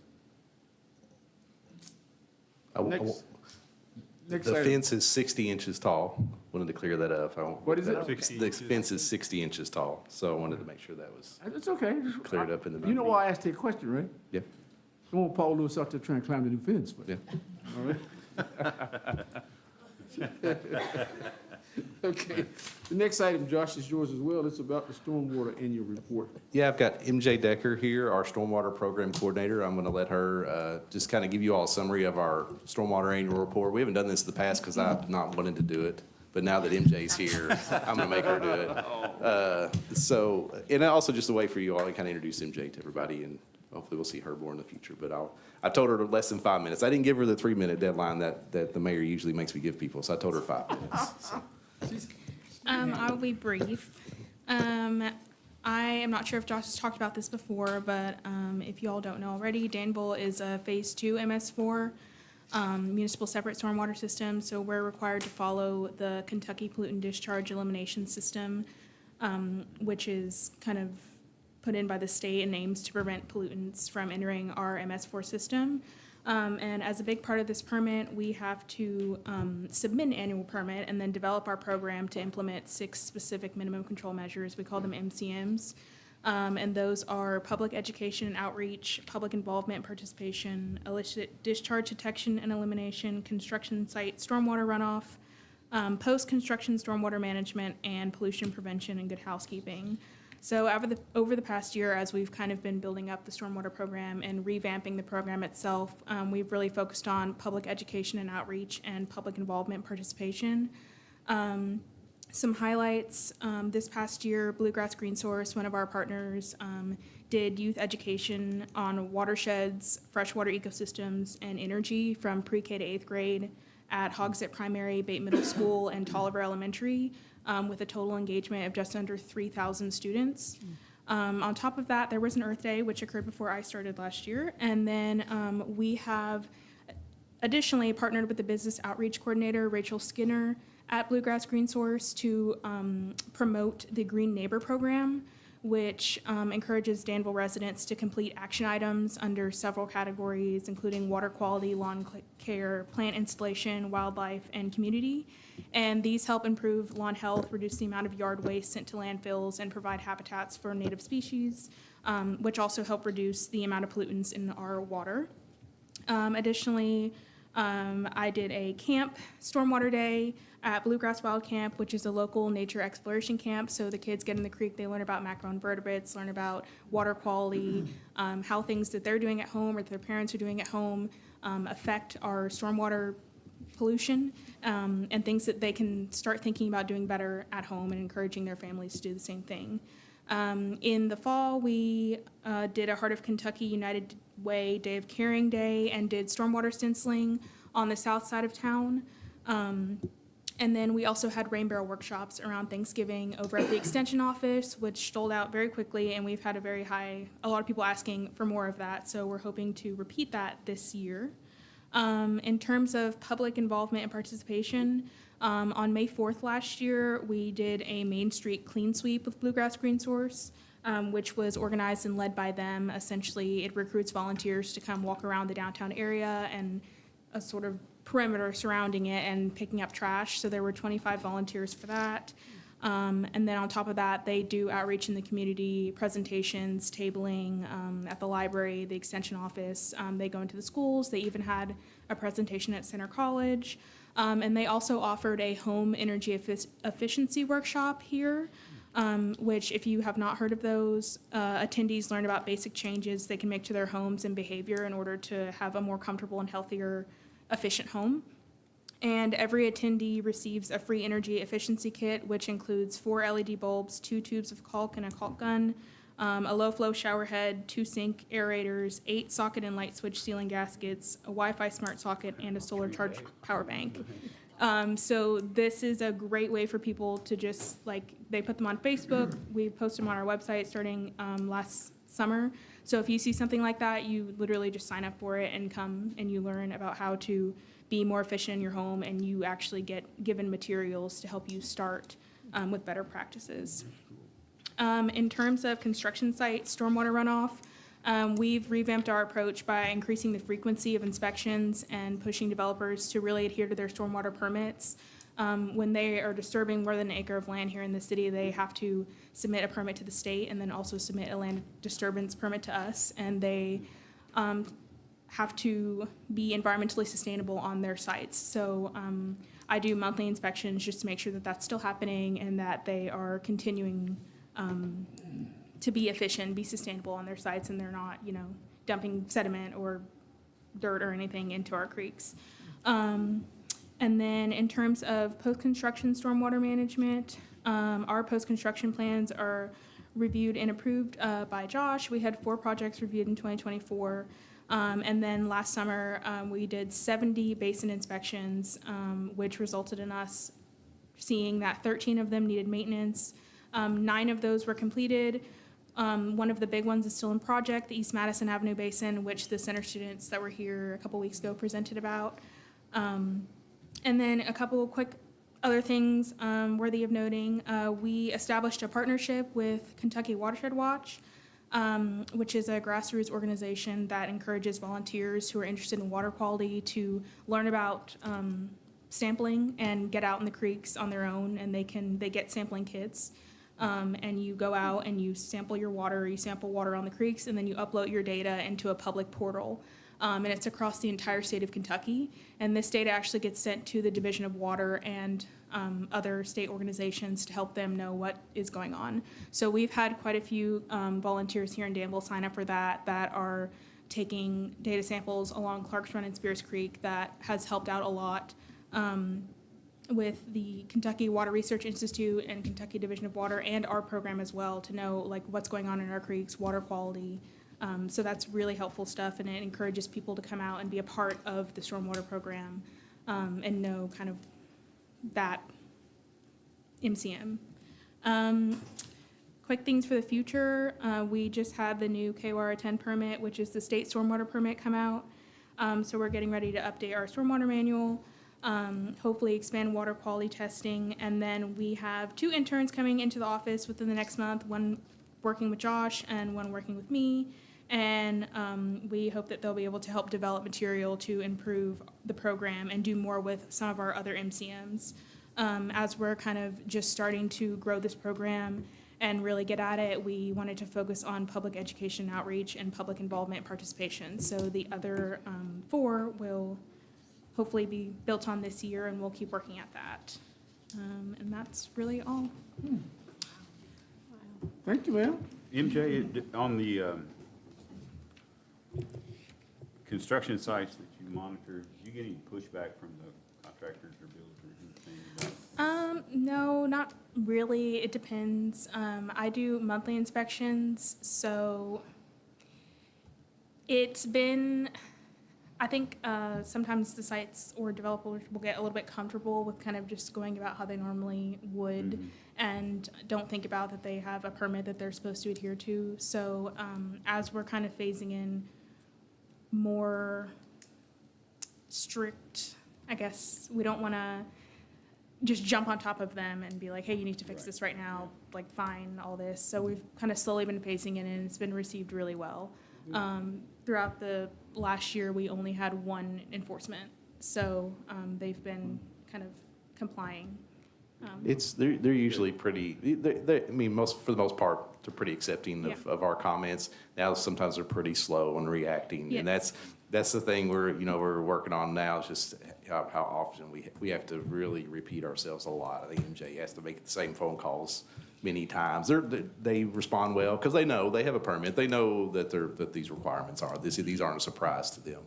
Next The item. fence is 60 inches tall. Wanted to clear that up. What is it? The fence is 60 inches tall, so I wanted to make sure that was It's okay. cleared up in the. You know why I asked that question, right? Yeah, I want Paul Lewis out there trying to climb the new fence, but. yeah. All right. Okay. The next item, Josh, is yours as well. It's about the stormwater annual report. Yeah, I've got MJ Decker here, our stormwater program coordinator. I'm going to let her just kind of give you all a summary of our stormwater annual report. We haven't done this in the past because I've not wanted to do it, but now that MJ's here, I'm going to make her do it. And also just a way for you all to kind of introduce MJ to everybody, and hopefully we'll see her more in the future. But I told her less than 5 minutes. I didn't give her the 3-minute deadline that the mayor usually makes me give people, so I told her 5 minutes. So. I will be brief. I am not sure if Josh has talked about this before, but if you all don't know already, Danville is a Phase 2 MS4 municipal separate stormwater system, so we're required to follow the Kentucky Pollutant Discharge Elimination System, which is kind of put in by the state and aims to prevent pollutants from entering our MS4 system. And as a big part of this permit, we have to submit an annual permit and then develop our program to implement 6 specific minimum control measures. We call them MCMs. And those are public education and outreach, public involvement and participation, illicit discharge detection and elimination, construction site stormwater runoff, post-construction stormwater management, and pollution prevention and good housekeeping. So over the past year, as we've kind of been building up the stormwater program and revamping the program itself, we've really focused on public education and outreach and public involvement participation. Some highlights, this past year, Bluegrass Green Source, one of our partners, did youth education on watersheds, freshwater ecosystems, and energy from pre-K to 8th grade at Hogsett Primary, Bate Middle School, and Tolliver Elementary, with a total engagement of just under 3,000 students. On top of that, there was an Earth Day, which occurred before I started last year. And then we have additionally partnered with the business outreach coordinator, Rachel Skinner, at Bluegrass Green Source to promote the Green Neighbor Program, which encourages Danville residents to complete action items under several categories, including water quality, lawn care, plant installation, wildlife, and community. And these help improve lawn health, reduce the amount of yard waste sent to landfills, and provide habitats for native species, which also help reduce the amount of pollutants in our water. Additionally, I did a camp, Stormwater Day, at Bluegrass Wild Camp, which is a local nature exploration camp. So the kids get in the creek, they learn about macroinvertebrates, learn about water quality, how things that they're doing at home or that their parents are doing at home affect our stormwater pollution, and things that they can start thinking about doing better at home and encouraging their families to do the same thing. In the fall, we did a Heart of Kentucky United Way Day of Caring Day and did stormwater stenciling on the south side of town. And then we also had rain barrel workshops around Thanksgiving over at the Extension office, which sold out very quickly, and we've had a lot of people asking for more of that, so we're hoping to repeat that this year. In terms of public involvement and participation, on May 4th last year, we did a Main Street clean sweep with Bluegrass Green Source, which was organized and led by them. Essentially, it recruits volunteers to come walk around the downtown area and a sort of perimeter surrounding it and picking up trash. So there were 25 volunteers for that. And then on top of that, they do outreach in the community, presentations, tabling at the library, the extension office. They go into the schools. They even had a presentation at Center College. And they also offered a home energy efficiency workshop here, which if you have not heard of those, attendees learn about basic changes they can make to their homes and behavior in order to have a more comfortable and healthier, efficient home. And every attendee receives a free energy efficiency kit, which includes 4 LED bulbs, 2 tubes of caulk and a caulk gun, a low-flow shower head, 2 sink aerators, 8 socket and light switch ceiling gaskets, a Wi-Fi smart socket, and a solar charged power bank. So this is a great way for people to just, they put them on Facebook. We post them on our website starting last summer. So if you see something like that, you literally just sign up for it and come and you learn about how to be more efficient in your home, and you actually get given materials to help you start with better practices. In terms of construction site stormwater runoff, we've revamped our approach by increasing the frequency of inspections and pushing developers to really adhere to their stormwater permits. When they are disturbing more than an acre of land here in the city, they have to submit a permit to the state and then also submit a land disturbance permit to us, and they have to be environmentally sustainable on their sites. So I do monthly inspections just to make sure that that's still happening and that they are continuing to be efficient, be sustainable on their sites, and they're not, dumping sediment or dirt or anything into our creeks. And then in terms of post-construction stormwater management, our post-construction plans are reviewed and approved by Josh. We had 4 projects reviewed in 2024. And then last summer, we did 70 basin inspections, which resulted in us seeing that 13 of them needed maintenance. 9 of those were completed. One of the big ones is still in project, the East Madison Avenue Basin, which the center students that were here a couple weeks ago presented about. And then a couple of quick other things worthy of noting. We established a partnership with Kentucky Watershed Watch, which is a grassroots organization that encourages volunteers who are interested in water quality to learn about sampling and get out in the creeks on their own, and they get sampling kits. And you go out and you sample your water, you sample water on the creeks, and then you upload your data into a public portal. And it's across the entire state of Kentucky. And this data actually gets sent to the Division of Water and other state organizations to help them know what is going on. So we've had quite a few volunteers here in Danville sign up for that are taking data samples along Clark's Run and Spears Creek. That has helped out a lot with the Kentucky Water Research Institute and Kentucky Division of Water and our program as well to know what's going on in our creeks, water quality. So that's really helpful stuff, and it encourages people to come out and be a part of the stormwater program and know kind of that MCM. Quick things for the future. We just had the new KWARA 10 permit, which is the state stormwater permit, come out. So we're getting ready to update our stormwater manual. hopefully expand water quality testing. And then we have 2 interns coming into the office within the next month, one working with Josh and one working with me. And we hope that they'll be able to help develop material to improve the program and do more with some of our other MCMs. As we're kind of just starting to grow this program and really get at it, we wanted to focus on public education outreach and public involvement participation. So the other 4 will hopefully be built on this year, and we'll keep working at that. And that's really all. Thank you, ma'am. MJ, on the construction sites that you monitor, do you get any pushback from the contractors or builders or anything about? No, not really. It depends. I do monthly inspections, so it's been, I think sometimes the sites or developers will get a little bit comfortable with kind of just going about how they normally would and don't think about that they have a permit that they're supposed to adhere to. So as we're kind of phasing in more strict, I guess, we don't want to just jump on top of them and be like, hey, you need to fix this right now, like, fine, all this. So we've kind of slowly been phasing in, and it's been received really well. Throughout the last year, we only had 1 enforcement, so they've been kind of complying. They're usually pretty, I mean, for the most part, they're pretty accepting of our comments. Now, sometimes they're pretty slow on reacting, and that's the thing we're working on now, is just how often we have to really repeat ourselves a lot. I think MJ has to make the same phone calls many times. They respond well because they know they have a permit. They know that these requirements are. These aren't a surprise to them.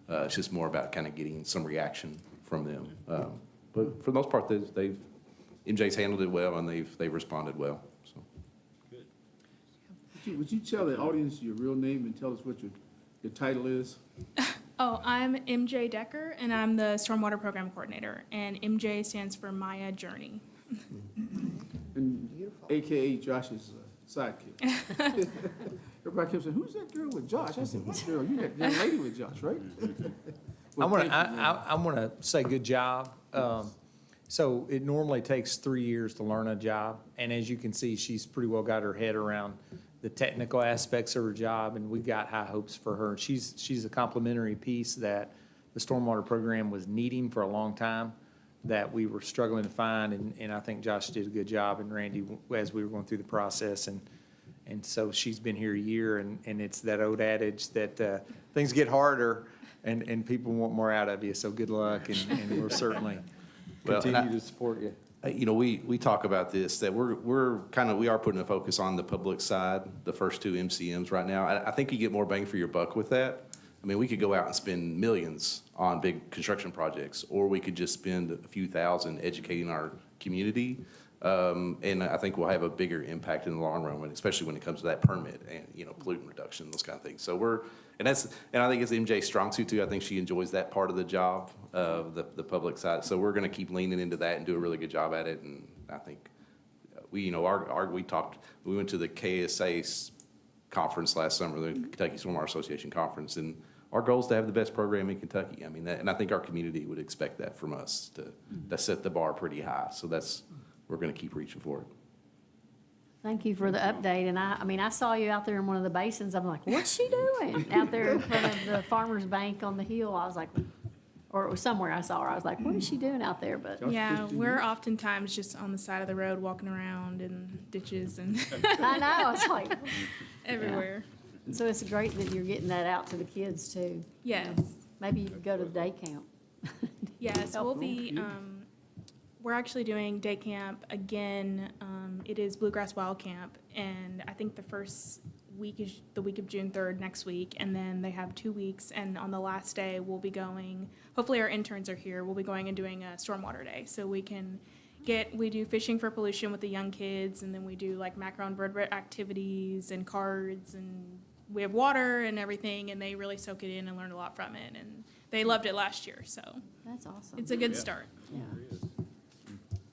It's just more about kind of getting some reaction from them. But for the most part, MJ's handled it well, and they've responded well. So. Good. Would you tell the audience your real name and tell us what your title is? Oh, I'm MJ Decker, and I'm the Stormwater Program Coordinator, and MJ stands for Maya Journey. And AKA Josh's sidekick. Everybody kept saying, who's that girl with Josh? I said, what girl? You that young lady with Josh, right? I want to say good job. So it normally takes 3 years to learn a job, and as you can see, she's pretty well got her head around the technical aspects of her job, and we've got high hopes for her. She's a complementary piece that the stormwater program was needing for a long time, that we were struggling to find, and I think Josh did a good job, and Randy, as we were going through the process, and so she's been here a year, and it's that old adage that things get harder, and people want more out of you, so good luck, and we'll certainly continue to support you. We talk about this, that we are putting a focus on the public side, the first 2 MCMs right now. I think you get more bang for your buck with that. I mean, we could go out and spend millions on big construction projects, or we could just spend a few thousand educating our community. And I think we'll have a bigger impact in the long run, especially when it comes to that permit and, pollutant reduction, those kind of things. So and I think it's MJ's strong suit too. I think she enjoys that part of the job, the public side. So we're going to keep leaning into that and do a really good job at it. And I think we went to the KSA conference last summer, the Kentucky Stormwater Association conference, and our goal is to have the best program in Kentucky. I mean, and I think our community would expect that from us to set the bar pretty high. So we're going to keep reaching for it. Thank you for the update, and I saw you out there in one of the basins. I'm like, what's she doing out there in front of the farmer's bank on the hill? I was like, or it was somewhere I saw her. I was like, what is she doing out there? But yeah, we're oftentimes just on the side of the road walking around in ditches and I know, it's like everywhere. Yeah. So it's great that you're getting that out to the kids too. Yes. Maybe you could go to the day camp. Yes, we'll be. We're actually doing day camp again. It is Bluegrass Wild Camp, and I think the first week is the week of June 3rd next week, and then they have 2 weeks, and on the last day we'll be going, hopefully our interns are here, we'll be going and doing a stormwater day, so we do fishing for pollution with the young kids, and then we do like mackerel and vertebrate activities and cards, and we have water and everything, and they really soak it in and learn a lot from it, and they loved it last year, so. That's awesome. It's a good start. Yeah.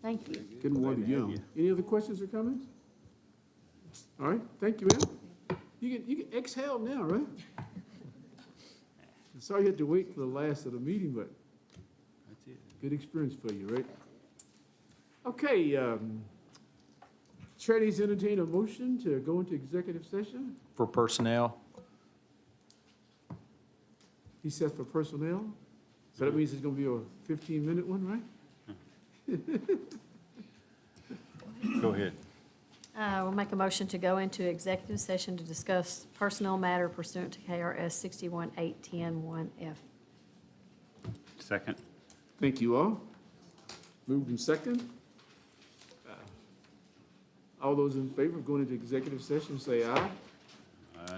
Thank you. Good morning, young. Any other questions or comments? All right, thank you, ma'am. You can exhale now, right? Sorry you had to wait for the last of the meeting, but good experience for you, right? Okay, Chair needs to entertain a motion to go into executive session. For personnel, He says for personnel. So that means it's gonna be a 15-minute one, right? Go ahead. We'll make a motion to go into executive session to discuss personnel matter pursuant to KRS 61-810-1F. Second. Thank you all. Moved in second. All those in favor of going into executive session, say aye.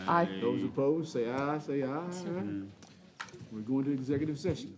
Aye. Those opposed, say aye, say aye. All right. We're going to executive session.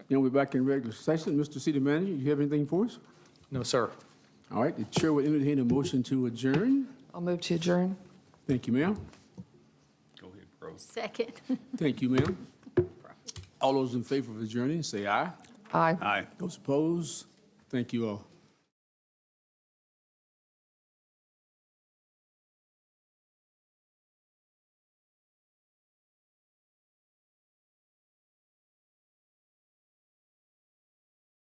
Then we're back in regular session. Mr. City Manager, you have anything for us? No, sir. All right, the chair will entertain a motion to adjourn. I'll move to adjourn. Thank you, ma'am. Go ahead, bro. Second. Thank you, ma'am. All those in favor of adjourning, say aye. Aye. Aye. Those opposed, thank you all.